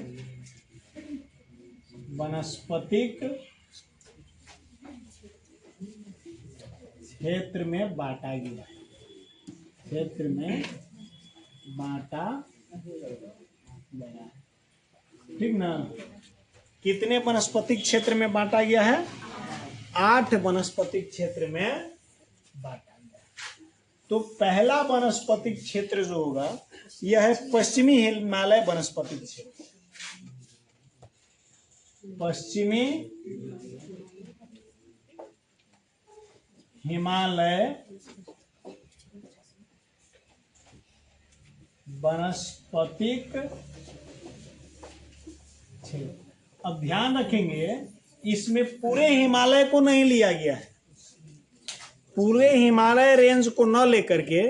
वनस्पतिक क्षेत्र में बांटा गया है। क्षेत्र में बांटा गया, ठीक ना? कितने वनस्पतिक क्षेत्र में बांटा गया है? 8 वनस्पतिक क्षेत्र में बांटा गया। तो पहला वनस्पतिक क्षेत्र जो होगा यह है पश्चिमी हिमालय वनस्पतिक क्षेत्र। पश्चिमी हिमालय वनस्पतिक क्षेत्र। अब ध्यान रखेंगे, इसमें पूरे हिमालय को नहीं लिया गया है, पूरे हिमालय रेंज को न लेकर के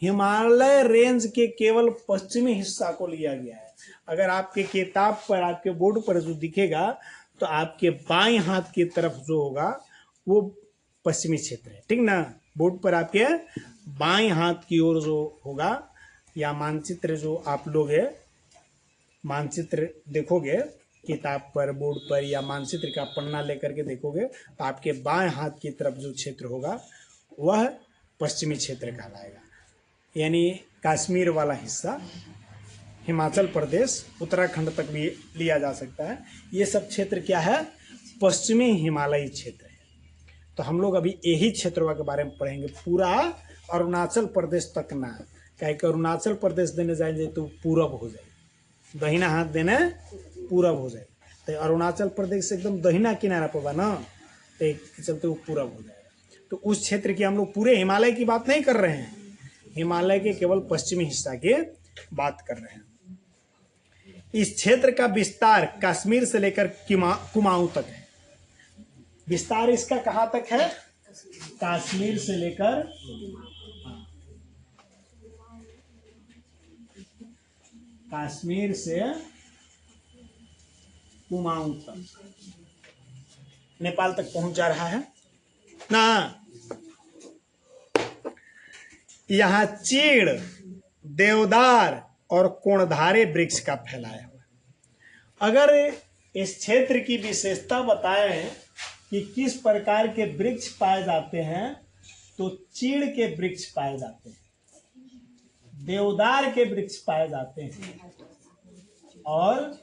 हिमालय रेंज के केवल पश्चिमी हिस्सा को लिया गया है। अगर आपके किताब पर, आपके बोर्ड पर जो दिखेगा, तो आपके बाएं हाथ की तरफ जो होगा वो पश्चिमी क्षेत्र है, ठीक ना। बोर्ड पर आपके बाएं हाथ की ओर जो होगा, या मानचित्र जो आप लोग है, मानचित्र देखोगे किताब पर, बोर्ड पर, या मानचित्र का पन्ना लेकर के देखोगे, तो आपके बाएं हाथ की तरफ जो क्षेत्र होगा वह पश्चिमी क्षेत्र कहलाएगा। यानी कश्मीर वाला हिस्सा, हिमाचल प्रदेश, उत्तराखंड तक भी लिया जा सकता है। ये सब क्षेत्र क्या है? पश्चिमी हिमालयी क्षेत्र है। तो हम लोग अभी यही क्षेत्रों के बारे में पढ़ेंगे, पूरा अरुणाचल प्रदेश तक ना, क्या कि अरुणाचल प्रदेश देने जाएंगे तो पूरब हो जाए, दहिना हाथ देने पूरब हो जाए, तो अरुणाचल प्रदेश से एकदम दहिना किनारा पर बा ना, तो चलते वो पूरब हो जाएगा। तो उस क्षेत्र की हम लोग पूरे हिमालय की बात नहीं कर रहे हैं, हिमालय के केवल पश्चिमी हिस्सा की बात कर रहे हैं। इस क्षेत्र का विस्तार कश्मीर से लेकर कुमाऊं तक है। विस्तार इसका कहां तक है? कश्मीर से लेकर कश्मीर से कुमाऊं तक, नेपाल तक पहुंच जा रहा है ना। यहां चीड़, देवदार और कोणधारे वृक्ष का फैलाया हुआ। अगर इस क्षेत्र की विशेषता बताएं कि किस प्रकार के वृक्ष पाए जाते हैं, तो चीड़ के वृक्ष पाए जाते हैं, देवदार के वृक्ष पाए जाते हैं और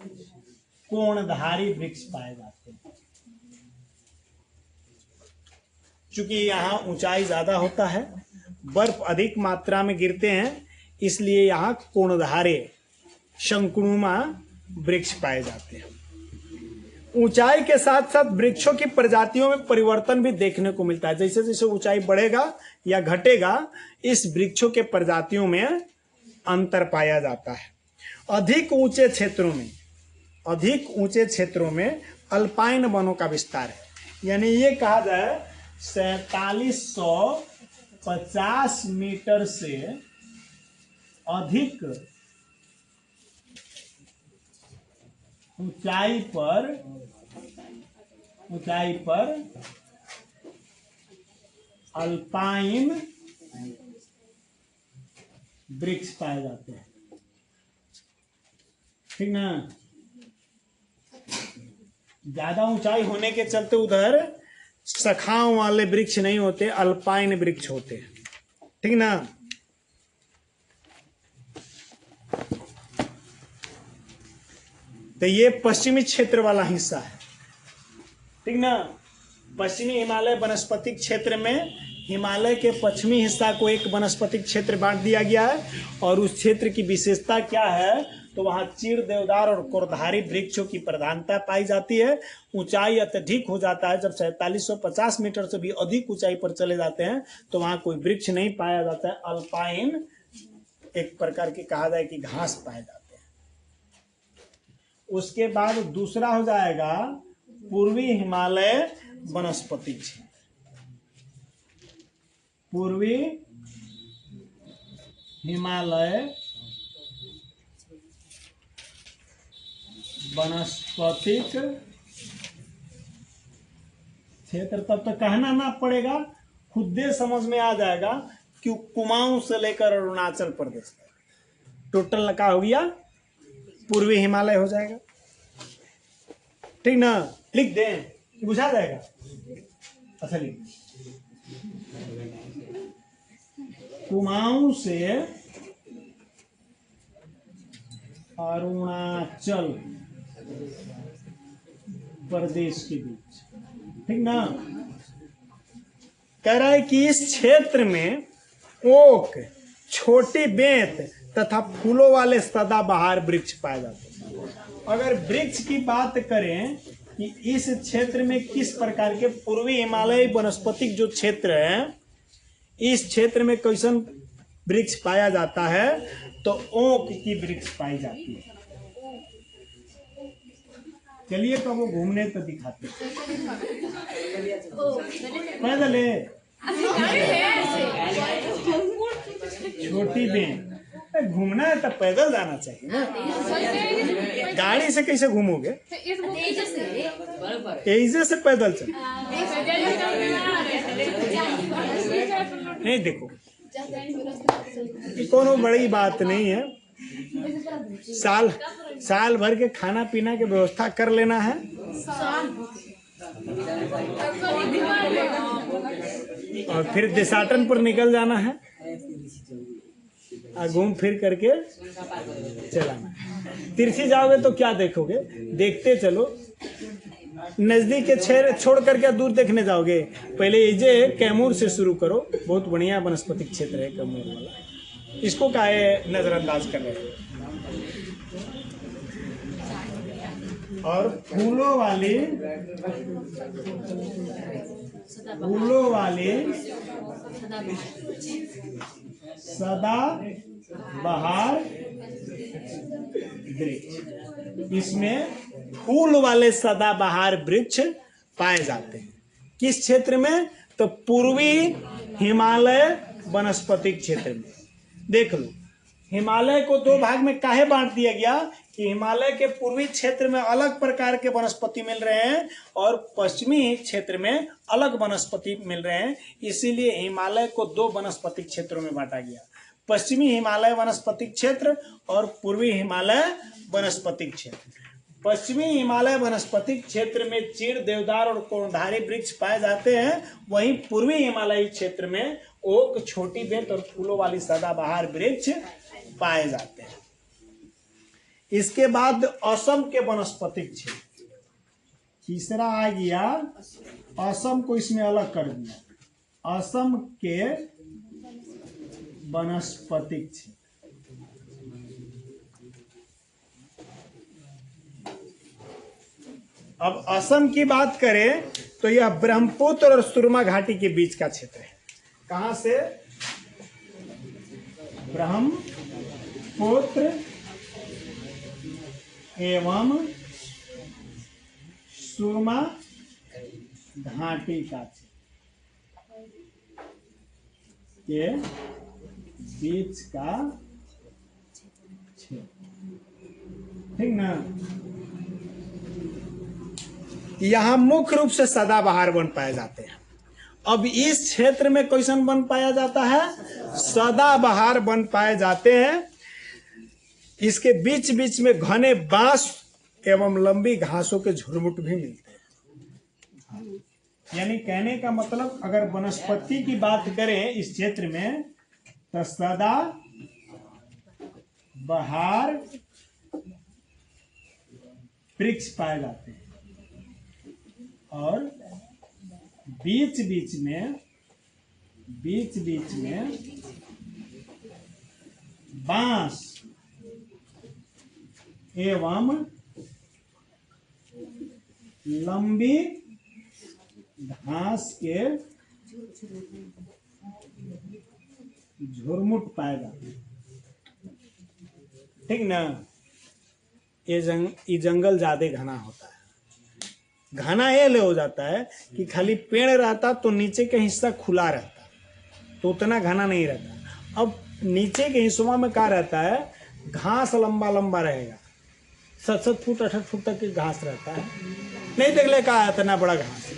कोणधारी वृक्ष पाए जाते हैं। चूंकि यहाँ ऊंचाई ज्यादा होता है, बर्फ अधिक मात्रा में गिरते हैं, इसलिए यहाँ कोणधारे, शंकुनुमा वृक्ष पाए जाते हैं। ऊंचाई के साथ साथ वृक्षों की प्रजातियों में परिवर्तन भी देखने को मिलता है। जैसे जैसे ऊंचाई बढ़ेगा या घटेगा, इस वृक्षों के प्रजातियों में अंतर पाया जाता है। अधिक ऊंचे क्षेत्रों में अल्पाइन वनों का विस्तार है। यानी ये कहा जाए 4750 मीटर से अधिक ऊंचाई पर अल्पाइन वृक्ष पाए जाते हैं, ठीक ना। ज्यादा ऊंचाई होने के चलते उधर शाखाओं वाले वृक्ष नहीं होते, अल्पाइन वृक्ष होते हैं, ठीक ना। तो ये पश्चिमी क्षेत्र वाला हिस्सा है, ठीक ना। पश्चिमी हिमालय वनस्पतिक क्षेत्र में हिमालय के पश्चिमी हिस्सा को एक वनस्पतिक क्षेत्र बांट दिया गया है। और उस क्षेत्र की विशेषता क्या है? तो वहाँ चीड़, देवदार और कोणधारी वृक्षों की प्रधानता पाई जाती है। ऊंचाई अत्यधिक हो जाता है, जब 4750 मीटर से भी अधिक ऊंचाई पर चले जाते हैं तो वहाँ कोई वृक्ष नहीं पाया जाता है, अल्पाइन एक प्रकार के कहा जाए कि घास पाए जाते हैं। उसके बाद दूसरा हो जाएगा पूर्वी हिमालय वनस्पतिक क्षेत्र। पूर्वी हिमालय वनस्पतिक क्षेत्र, तब तक कहना ना पड़ेगा, खुद समझ में आ जाएगा कि कुमाऊं से लेकर अरुणाचल प्रदेश तक टोटल का हो गया पूर्वी हिमालय हो जाएगा, ठीक ना। लिख दें, बुझा जाएगा। अच्छा लिख, कुमाऊं से अरुणाचल प्रदेश के बीच, ठीक ना। कह रहा है कि इस क्षेत्र में ओक, छोटी बेंत तथा फूलों वाले सदाबहार वृक्ष पाए जाते हैं। अगर वृक्ष की बात करें कि इस क्षेत्र में किस प्रकार के पूर्वी हिमालय वनस्पतिक जो क्षेत्र है इस क्षेत्र में कैसन वृक्ष पाया जाता है? तो ओक की वृक्ष पाई जाती है। चलिए तो वो घूमने तो दिखाते पैदल है, छोटी बहन घूमना है तो पैदल जाना चाहिए ना, गाड़ी से कैसे घूमोगे? ऐसे से पैदल चल नहीं, देखो कोनो बड़ी बात नहीं है, साल भर के खाना पीना की व्यवस्था कर लेना है, और फिर देशाटन पर निकल जाना है और घूम फिर करके चलाना। तिरछी जाओगे तो क्या देखोगे? देखते चलो, नजदीक के क्षेत्र छोड़ करके दूर देखने जाओगे। पहले ये कैमूर से शुरू करो, बहुत बढ़िया वनस्पतिक क्षेत्र है कैमूर वाला, इसको काहे नजरअंदाज कर रहे हैं? और फूलों वाली सदा बहार वृक्ष, इसमें फूल वाले सदाबहार वृक्ष पाए जाते हैं। किस क्षेत्र में? तो पूर्वी हिमालय वनस्पतिक क्षेत्र में। देख लो, हिमालय को दो भाग में काहे बांट दिया गया कि हिमालय के पूर्वी क्षेत्र में अलग प्रकार के वनस्पति मिल रहे हैं और पश्चिमी क्षेत्र में अलग वनस्पति मिल रहे हैं, इसीलिए हिमालय को दो वनस्पतिक क्षेत्रों में बांटा गया, पश्चिमी हिमालय वनस्पतिक क्षेत्र और पूर्वी हिमालय वनस्पतिक क्षेत्र। पश्चिमी हिमालय वनस्पतिक क्षेत्र में चीड़, देवदार और कोणधारी वृक्ष पाए जाते हैं, वहीं पूर्वी हिमालयी क्षेत्र में ओक, छोटी बेत और फूलों वाली सदाबहार वृक्ष पाए जाते हैं। इसके बाद असम के वनस्पतिक क्षेत्र, तीसरा आ गया, असम को इसमें अलग कर दिया, असम के वनस्पतिक क्षेत्र। अब असम की बात करें तो यह ब्रह्मपुत्र और सुरमा घाटी के बीच का क्षेत्र है। कहां से? ब्रह्मपुत्र एवं सुरमा घाटी का के बीच का क्षेत्र, ठीक ना? यहाँ मुख्य रूप से सदाबहार वन पाए जाते हैं। अब इस क्षेत्र में कैसन वन पाया जाता है? सदाबहार वन पाए जाते हैं। इसके बीच बीच में घने बांस एवं लंबी घासों के झुरमुट भी मिलते हैं। यानी कहने का मतलब, अगर वनस्पति की बात करें इस क्षेत्र में तो सदाबहार वृक्ष पाए जाते हैं और बीच बीच में बांस एवं लंबी घास के झुरमुट पाए जाते हैं, ठीक ना? ये जंगल ज्यादा घना होता है। घना ये ले हो जाता है कि खाली पेड़ रहता तो नीचे का हिस्सा खुला रहता, तो उतना घना नहीं रहता। अब नीचे के हिस्सों में क्या रहता है? घास लंबा लंबा रहेगा, 7-7 फुट 8 फुट तक की घास रहता है। नहीं देख ले का इतना बड़ा घास,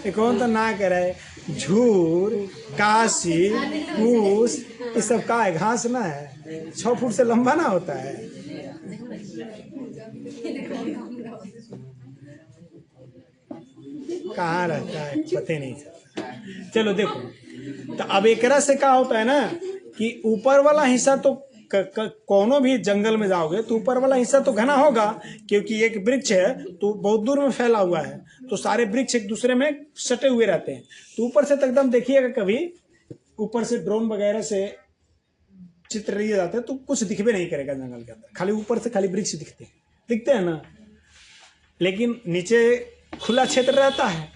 कौन तो ना कह रहे, झूर, काशी, फूस, ये सब का है? घास ना है, 6 फुट से लंबा ना होता है। कहाँ रहता है पता नहीं चलता। चलो देखो, तो अब एक से क्या होता है ना कि ऊपर वाला हिस्सा तो कोनो भी जंगल में जाओगे तो ऊपर वाला हिस्सा तो घना होगा, क्योंकि एक वृक्ष है तो बहुत दूर में फैला हुआ है, तो सारे वृक्ष एक दूसरे में सटे हुए रहते हैं। तो ऊपर से तो एकदम देखिएगा, कभी ऊपर से ड्रोन वगैरह से चित्र लिए जाते हैं तो कुछ दिखबे नहीं करेगा जंगल के अंदर, खाली ऊपर से खाली वृक्ष दिखते हैं ना, लेकिन नीचे खुला क्षेत्र रहता है।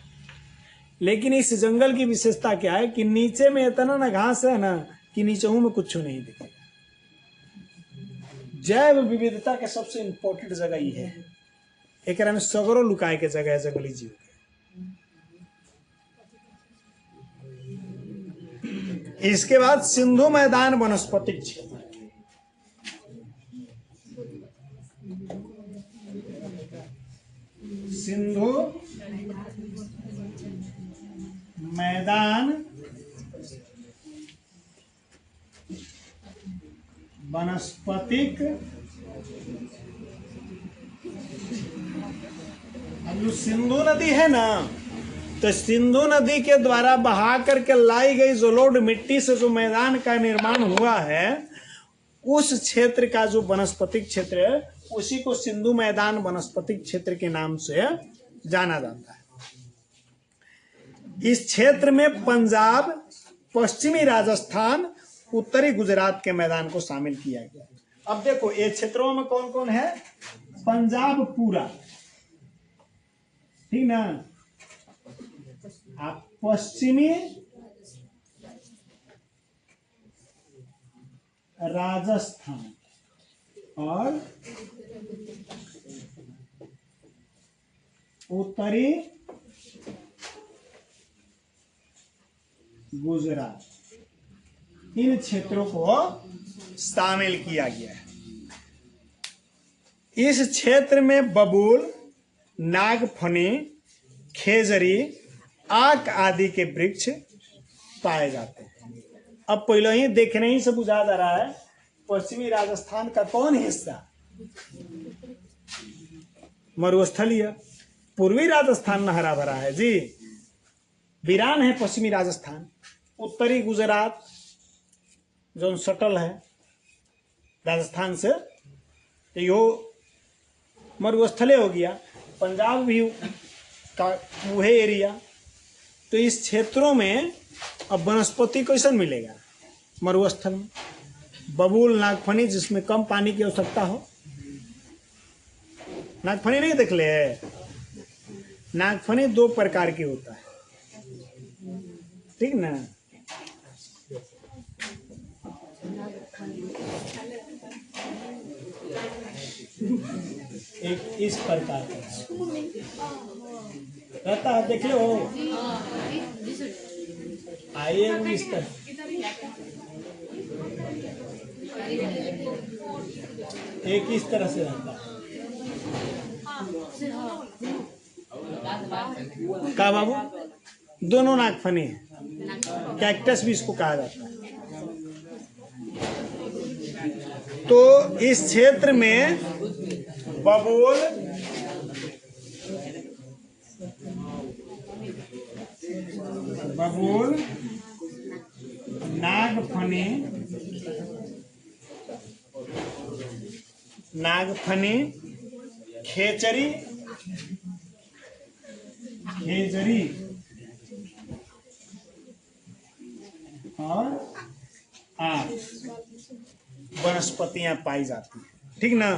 लेकिन इस जंगल की विशेषता क्या है कि नीचे में इतना ना घास है ना कि नीचे में कुछ नहीं दिखेगा। जैव विविधता के सबसे इंपॉर्टेंट जगह ये है, एक में सगरो लुकाए के जगह है जंगली जीव के। इसके बाद सिंधु मैदान वनस्पतिक क्षेत्र। सिंधु मैदान वनस्पतिक, अब जो सिंधु नदी है ना, तो सिंधु नदी के द्वारा बहा करके लाई गई जलोढ़ मिट्टी से जो मैदान का निर्माण हुआ है, उस क्षेत्र का जो वनस्पतिक क्षेत्र है उसी को सिंधु मैदान वनस्पतिक क्षेत्र के नाम से जाना जाता है। इस क्षेत्र में पंजाब, पश्चिमी राजस्थान, उत्तरी गुजरात के मैदान को शामिल किया गया। अब देखो ये क्षेत्रों में कौन कौन है? पंजाब पूरा, ठीक ना, आप पश्चिमी राजस्थान और उत्तरी गुजरात, इन क्षेत्रों को शामिल किया गया है। इस क्षेत्र में बबूल, नागफनी, खेजरी, आक आदि के वृक्ष पाए जाते हैं। अब पहले ही देखने ही से बुझा जा रहा है पश्चिमी राजस्थान का कौन हिस्सा? मरुस्थलीय। पूर्वी राजस्थान में हरा भरा है जी, वीरान है पश्चिमी राजस्थान। उत्तरी गुजरात जो सटल है राजस्थान से, तो यो मरुस्थले हो गया। पंजाब भी का वह एरिया। तो इस क्षेत्रों में अब वनस्पति कैसन मिलेगा? मरुस्थल में बबूल, नागफनी, जिसमें कम पानी की आवश्यकता हो। नागफनी नहीं देख ले? नागफनी दो प्रकार की होता है, ठीक ना। एक इस प्रकार का रहता है, देख लो। आइए इस तरह, एक इस तरह से रहता है। क्या बाबू? दोनों नागफनी है, कैक्टस भी इसको कहा जाता है। तो इस क्षेत्र में बबूल, नागफनी, खेजरी और आक वनस्पतियां पाई जाती हैं, ठीक ना।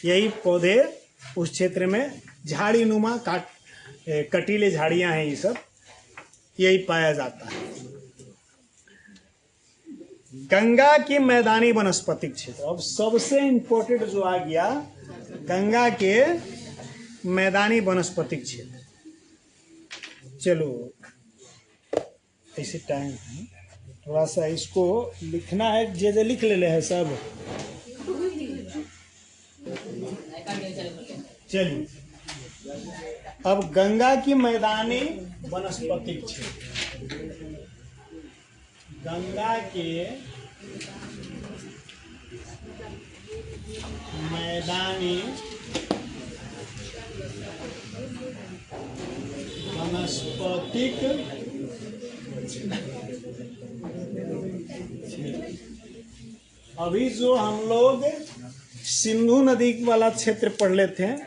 यही पौधे उस क्षेत्र में झाड़ी नुमा कटीले झाड़ियां हैं, ये सब यही पाया जाता है। गंगा की मैदानी वनस्पतिक क्षेत्र। अब सबसे इंपॉर्टेंट जो आ गया, गंगा के मैदानी वनस्पतिक क्षेत्र। चलो ऐसे टाइम है, थोड़ा सा इसको लिखना है, जे लिख ले हैं सब। चलिए, अब गंगा की मैदानी वनस्पतिक क्षेत्र। गंगा के मैदानी वनस्पतिक अभी जो हम लोग सिंधु नदी वाला क्षेत्र पढ़ लेते हैं,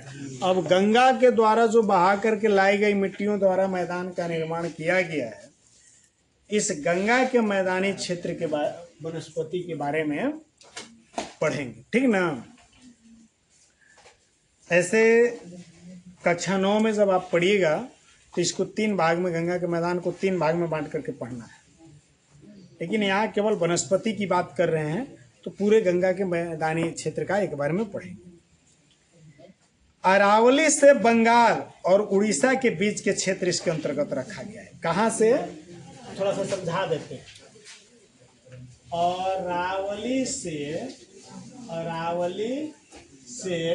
अब गंगा के द्वारा जो बहा करके लाई गई मिट्टियों द्वारा मैदान का निर्माण किया गया है, इस गंगा के मैदानी क्षेत्र के वनस्पति के बारे में पढ़ेंगे, ठीक ना। ऐसे कक्षा 9 में जब आप पढ़िएगा तो इसको 3 भाग में, गंगा के मैदान को 3 भाग में बांट करके पढ़ना है। लेकिन यहाँ केवल वनस्पति की बात कर रहे हैं, तो पूरे गंगा के मैदानी क्षेत्र का एक बार में पढ़ेंगे। अरावली से बंगाल और उड़ीसा के बीच के क्षेत्र इसके अंतर्गत रखा गया है। कहाँ से, थोड़ा सा समझा देते हैं। अरावली से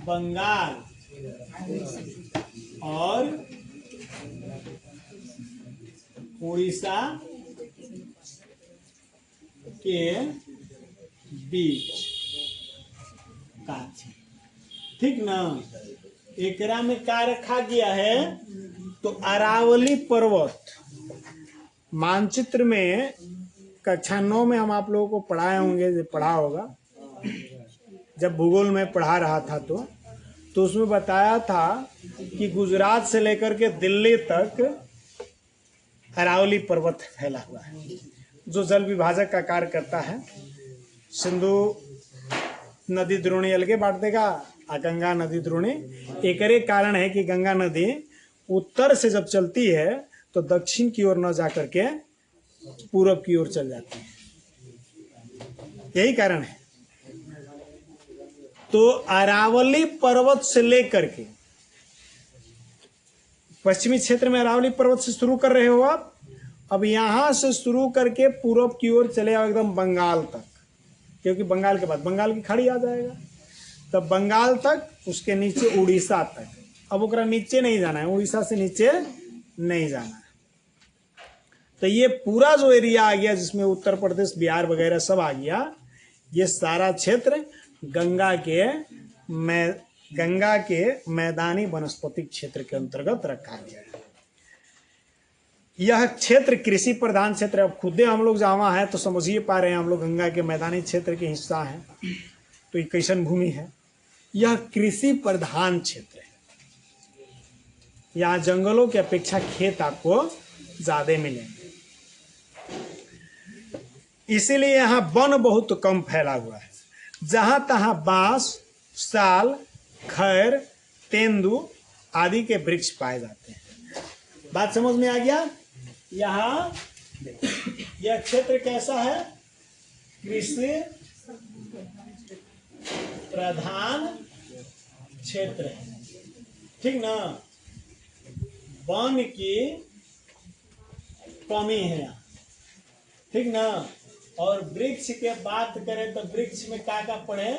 बंगाल और उड़ीसा के बीच का, ठीक ना। एकरा में क्या रखा गया है, तो अरावली पर्वत मानचित्र में कक्षा 9 में हम आप लोगों को पढ़ाए होंगे, जो पढ़ा होगा जब भूगोल में पढ़ा रहा था, तो उसमें बताया था कि गुजरात से लेकर के दिल्ली तक अरावली पर्वत फैला हुआ है, जो जल विभाजक का कार्य करता है। सिंधु नदी द्रोणी अलगे बांट देगा, और गंगा नदी द्रोणी। एकरे कारण है कि गंगा नदी उत्तर से जब चलती है तो दक्षिण की ओर न जाकर के पूरब की ओर चल जाती है, यही कारण है। तो अरावली पर्वत से लेकर के पश्चिमी क्षेत्र में अरावली पर्वत से शुरू कर रहे हो आप, अब यहां से शुरू करके पूरब की ओर चले आओ एकदम बंगाल तक, क्योंकि बंगाल के बाद बंगाल की खाड़ी आ जाएगा, तब बंगाल तक, उसके नीचे उड़ीसा तक। अब ओकरा नीचे नहीं जाना है, उड़ीसा से नीचे नहीं जाना है। तो ये पूरा जो एरिया आ गया, जिसमें उत्तर प्रदेश, बिहार वगैरह सब आ गया, ये सारा क्षेत्र गंगा के मैदानी वनस्पतिक क्षेत्र के अंतर्गत रखा गया है। यह क्षेत्र कृषि प्रधान क्षेत्र है। अब खुदे हम लोग जहाँ हैं तो समझिए पा रहे हैं, हम लोग गंगा के मैदानी क्षेत्र के हिस्सा हैं, तो ये कैसन भूमि है। यह कृषि प्रधान क्षेत्र है, यहाँ जंगलों की अपेक्षा खेत आपको ज्यादा मिलेंगे, इसीलिए यहाँ वन बहुत कम फैला हुआ है। जहां तहां बांस, साल, खैर, तेंदु आदि के वृक्ष पाए जाते हैं। बात समझ में आ गया। यहाँ यह क्षेत्र कैसा है, कृषि प्रधान क्षेत्र है, ठीक ना। वन की कमी है यहाँ, ठीक ना। और वृक्ष के बात करें तो वृक्ष में क्या पड़े,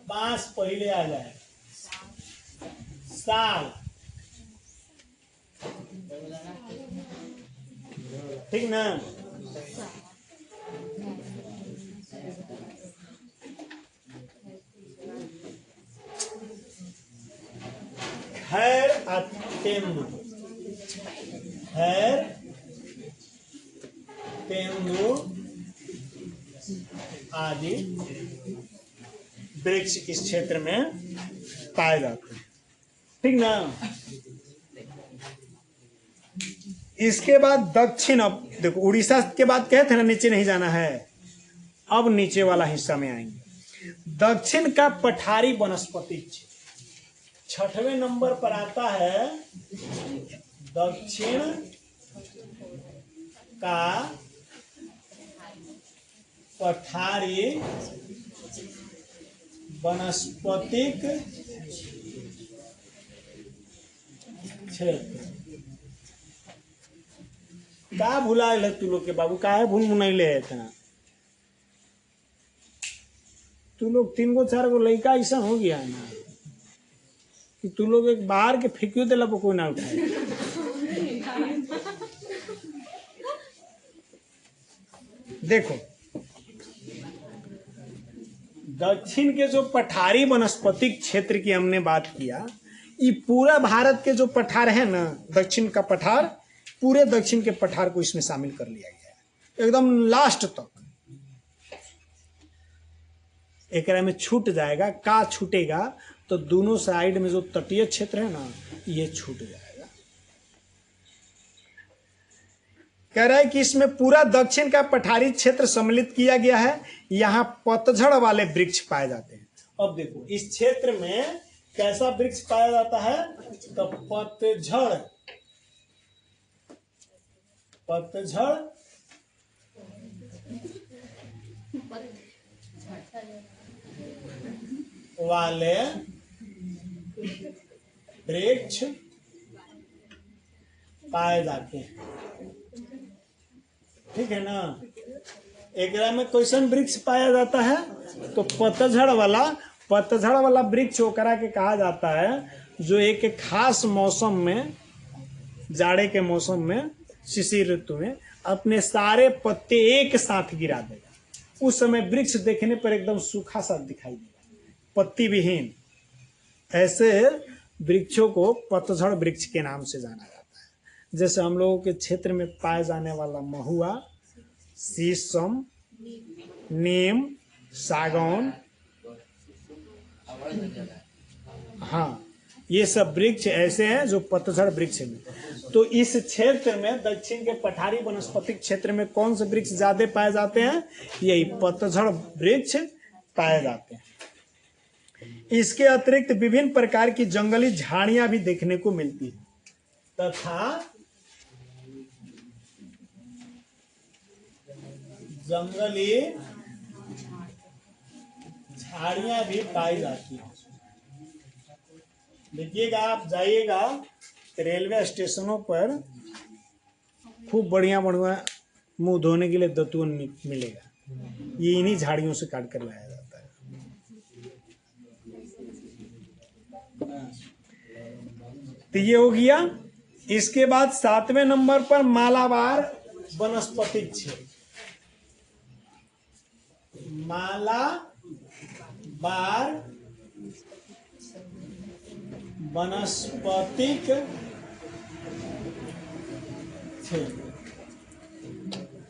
बांस पहले आ जाए, साल, ठीक ना। खैर तेंदु, खैर तेंदु आदि वृक्ष इस क्षेत्र में पाए जाते हैं, ठीक ना। इसके बाद दक्षिण, अब देखो उड़ीसा के बाद कहे थे ना नीचे नहीं जाना है, अब नीचे वाला हिस्सा में आएंगे। दक्षिण का पठारी वनस्पति 6वें नंबर पर आता है। दक्षिण का पठारी वनस्पतिक क्षेत्र। का भुलाए तू लोग के बाबू, का है भूल मुनैले है इतना। तू लोग 3 गो 4 गो लड़का ऐसा हो गया है ना कि तू लोग एक बाहर के फेंकियो दिला पर कोई ना उठाए। देखो दक्षिण के जो पठारी वनस्पतिक क्षेत्र की हमने बात किया, ये पूरा भारत के जो पठार है ना, दक्षिण का पठार, पूरे दक्षिण के पठार को इसमें शामिल कर लिया गया है एकदम लास्ट तक। एकरा में छूट जाएगा, का छूटेगा तो दोनों साइड में जो तटीय क्षेत्र है ना, ये छूट जाएगा। कह रहा है कि इसमें पूरा दक्षिण का पठारी क्षेत्र सम्मिलित किया गया है। यहाँ पतझड़ वाले वृक्ष पाए जाते हैं। अब देखो इस क्षेत्र में कैसा वृक्ष पाया जाता है? तो पतझड़ वाले वृक्ष पाए जाते हैं। ठीक है ना? एकरा में कैसन वृक्ष पाया जाता है? तो पतझड़ वाला वृक्ष ओकरा के कहा जाता है जो एक खास मौसम में, जाड़े के मौसम में, शिशिर ऋतु में अपने सारे पत्ते एक साथ गिरा देगा। उस समय वृक्ष देखने पर एकदम सूखा सा दिखाई देगा, पत्ती विहीन। ऐसे वृक्षों को पतझड़ वृक्ष के नाम से जाना जाता है। जैसे हम लोगों के क्षेत्र में पाए जाने वाला महुआ, शीशम, नीम, सागौन, हाँ, ये सब वृक्ष ऐसे हैं जो पतझड़ वृक्ष हैं। तो इस क्षेत्र में, दक्षिण के पठारी वनस्पतिक क्षेत्र में कौन से वृक्ष ज्यादा पाए जाते हैं? यही पतझड़ वृक्ष पाए जाते हैं। इसके अतिरिक्त विभिन्न प्रकार की जंगली झाड़ियां भी देखने को मिलती है तथा जंगली झाड़ियां भी पाई जाती हैं। देखिएगा, आप जाइएगा रेलवे स्टेशनों पर खूब बढ़िया मुंह धोने के लिए दतुअन मिलेगा। ये इन्हीं झाड़ियों से काट कर लाया जाता है। तो ये हो गया। इसके बाद 7वें नंबर पर मालाबार वनस्पतिक क्षेत्र। मालाबार वनस्पतिक क्षेत्र।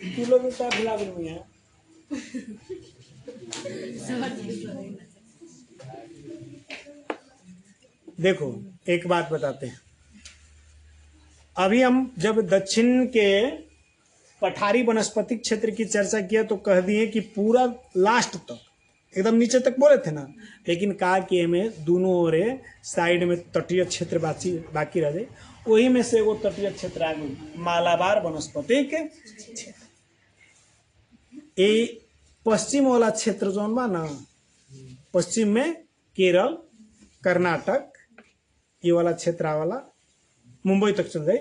तू लोग क्या भिला में है? देखो, एक बात बताते हैं। अभी हम जब दक्षिण के पठारी वनस्पतिक क्षेत्र की चर्चा किया तो कह दिए कि पूरा लास्ट तक, एकदम नीचे तक बोले थे ना, लेकिन कहा कि हमें दोनों ओरे साइड में तटीय क्षेत्र बाकी रह जाए। वही में से वो तटीय क्षेत्र आ गई मालाबार वनस्पतिक क्षेत्र। ये पश्चिम वाला क्षेत्र जो बा ना, पश्चिम में केरल, कर्नाटक, ये वाला क्षेत्र वाला मुंबई तक चल जाए,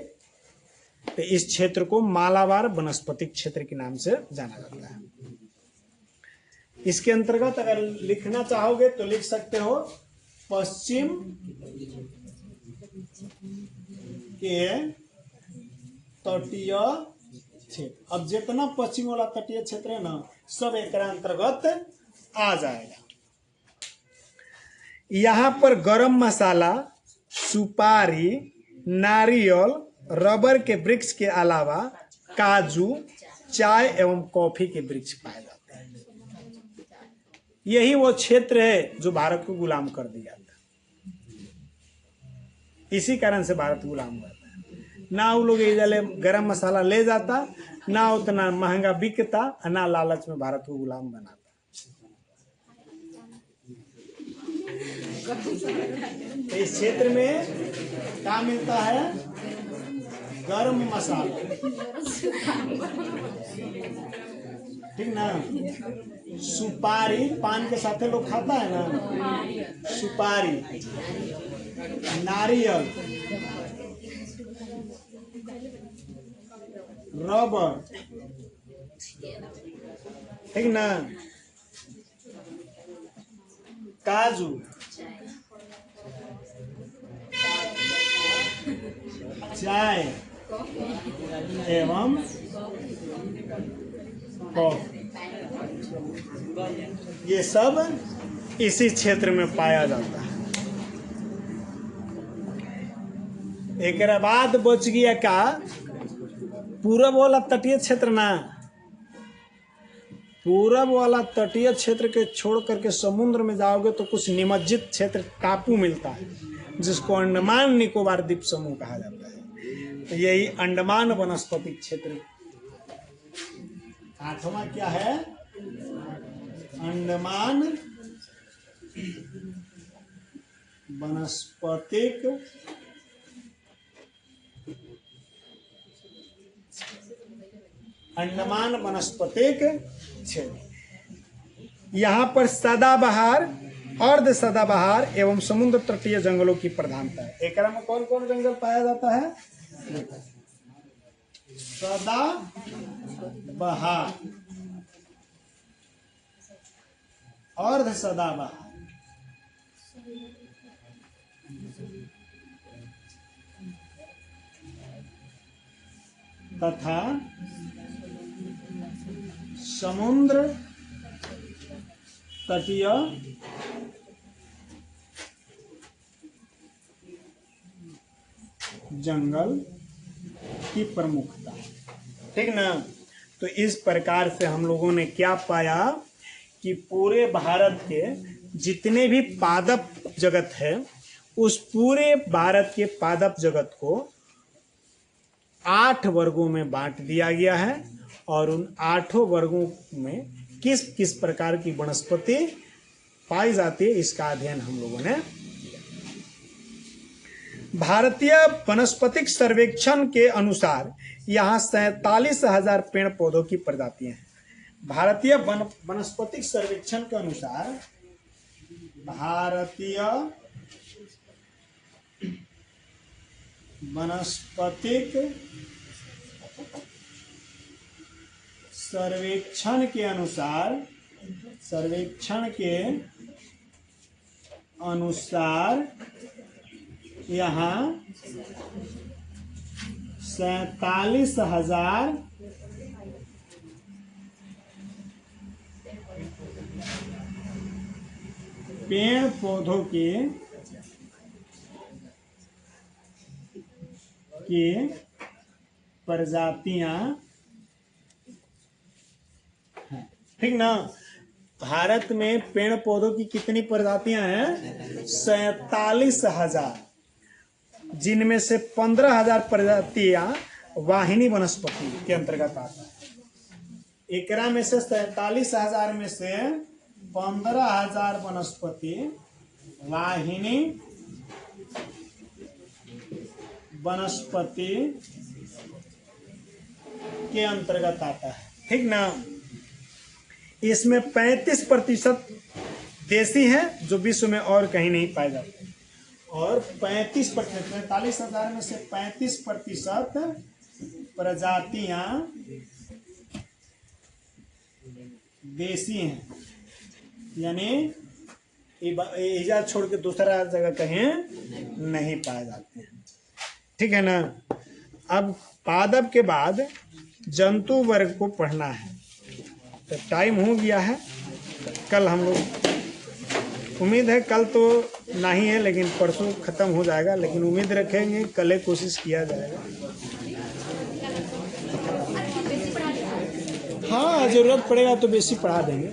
तो इस क्षेत्र को मालाबार वनस्पतिक क्षेत्र के नाम से जाना जाता है। इसके अंतर्गत अगर लिखना चाहोगे तो लिख सकते हो पश्चिम के तटीय क्षेत्र। अब जितना पश्चिम वाला तटीय क्षेत्र है ना, सब एक अंतर्गत आ जाएगा। यहाँ पर गरम मसाला, सुपारी, नारियल, रबर के वृक्ष के अलावा काजू, चाय एवं कॉफी के वृक्ष पाए जाते हैं। यही वो क्षेत्र है जो भारत को गुलाम कर दिया था। इसी कारण से भारत गुलाम करता है। ना वो लोग इधर गरम मसाला ले जाता, ना उतना महंगा बिकता, ना लालच में भारत को गुलाम बनाता। इस क्षेत्र में क्या मिलता है? गरम मसाला, ठीक ना। सुपारी, पान के साथ लोग खाता है ना, सुपारी, नारियल, रबर, ठीक ना, काजू, चाय एवं कॉफी, ये सब इसी क्षेत्र में पाया जाता है। एक बाद बच गया का पूरब वाला तटीय क्षेत्र ना। पूरब वाला तटीय क्षेत्र के छोड़ करके समुद्र में जाओगे तो कुछ निमज्जित क्षेत्र, टापू मिलता है, जिसको अंडमान निकोबार द्वीप समूह कहा जाता है। तो यही अंडमान वनस्पतिक क्षेत्र। 8वां क्या है? अंडमान वनस्पतिक अंडमान वनस्पतिक क्षेत्र। यहाँ पर सदाबहार, अर्ध सदाबहार एवं समुद्र तटीय जंगलों की प्रधानता है। एक में कौन कौन जंगल पाया जाता है? सदाबहार, अर्ध सदाबहार तथा समुद्र तटीय जंगल की प्रमुखता। ठीक ना? तो इस प्रकार से हम लोगों ने क्या पाया कि पूरे भारत के जितने भी पादप जगत है, उस पूरे भारत के पादप जगत को 8 वर्गों में बांट दिया गया है और उन 8 वर्गों में किस किस प्रकार की वनस्पति पाई जाती है, इसका अध्ययन हम लोगों ने किया। भारतीय वनस्पतिक सर्वेक्षण के अनुसार यहाँ 47,000 पेड़ पौधों की प्रजातियां हैं। भारतीय वनस्पतिक सर्वेक्षण के अनुसार भारतीय वनस्पतिक सर्वेक्षण के अनुसार यहाँ 47,000 पेड़ पौधों की प्रजातियां हैं। ठीक ना? भारत में पेड़ पौधों की कितनी प्रजातियां हैं? 47,000, जिनमें से 15,000 प्रजातियां वाहिनी वनस्पति के अंतर्गत आता है। एकरा में से 47,000 में से 15,000 वनस्पति वाहिनी वनस्पति के अंतर्गत आता है। ठीक ना? इसमें 35% देसी हैं जो विश्व में और कहीं नहीं पाए जाते, और 35%, 45,000 में से 35% प्रजातियां देसी हैं, यानी इजाज़ छोड़ के दूसरा जगह कहीं नहीं पाए जाते हैं। ठीक है ना? अब पादप के बाद जंतु वर्ग को पढ़ना है। तो टाइम हो गया है, कल हम लोग, उम्मीद है कल तो नहीं है लेकिन परसों ख़त्म हो जाएगा, लेकिन उम्मीद रखेंगे कल कोशिश किया जाएगा। हाँ, ज़रूरत पड़ेगा तो बेसी पढ़ा देंगे।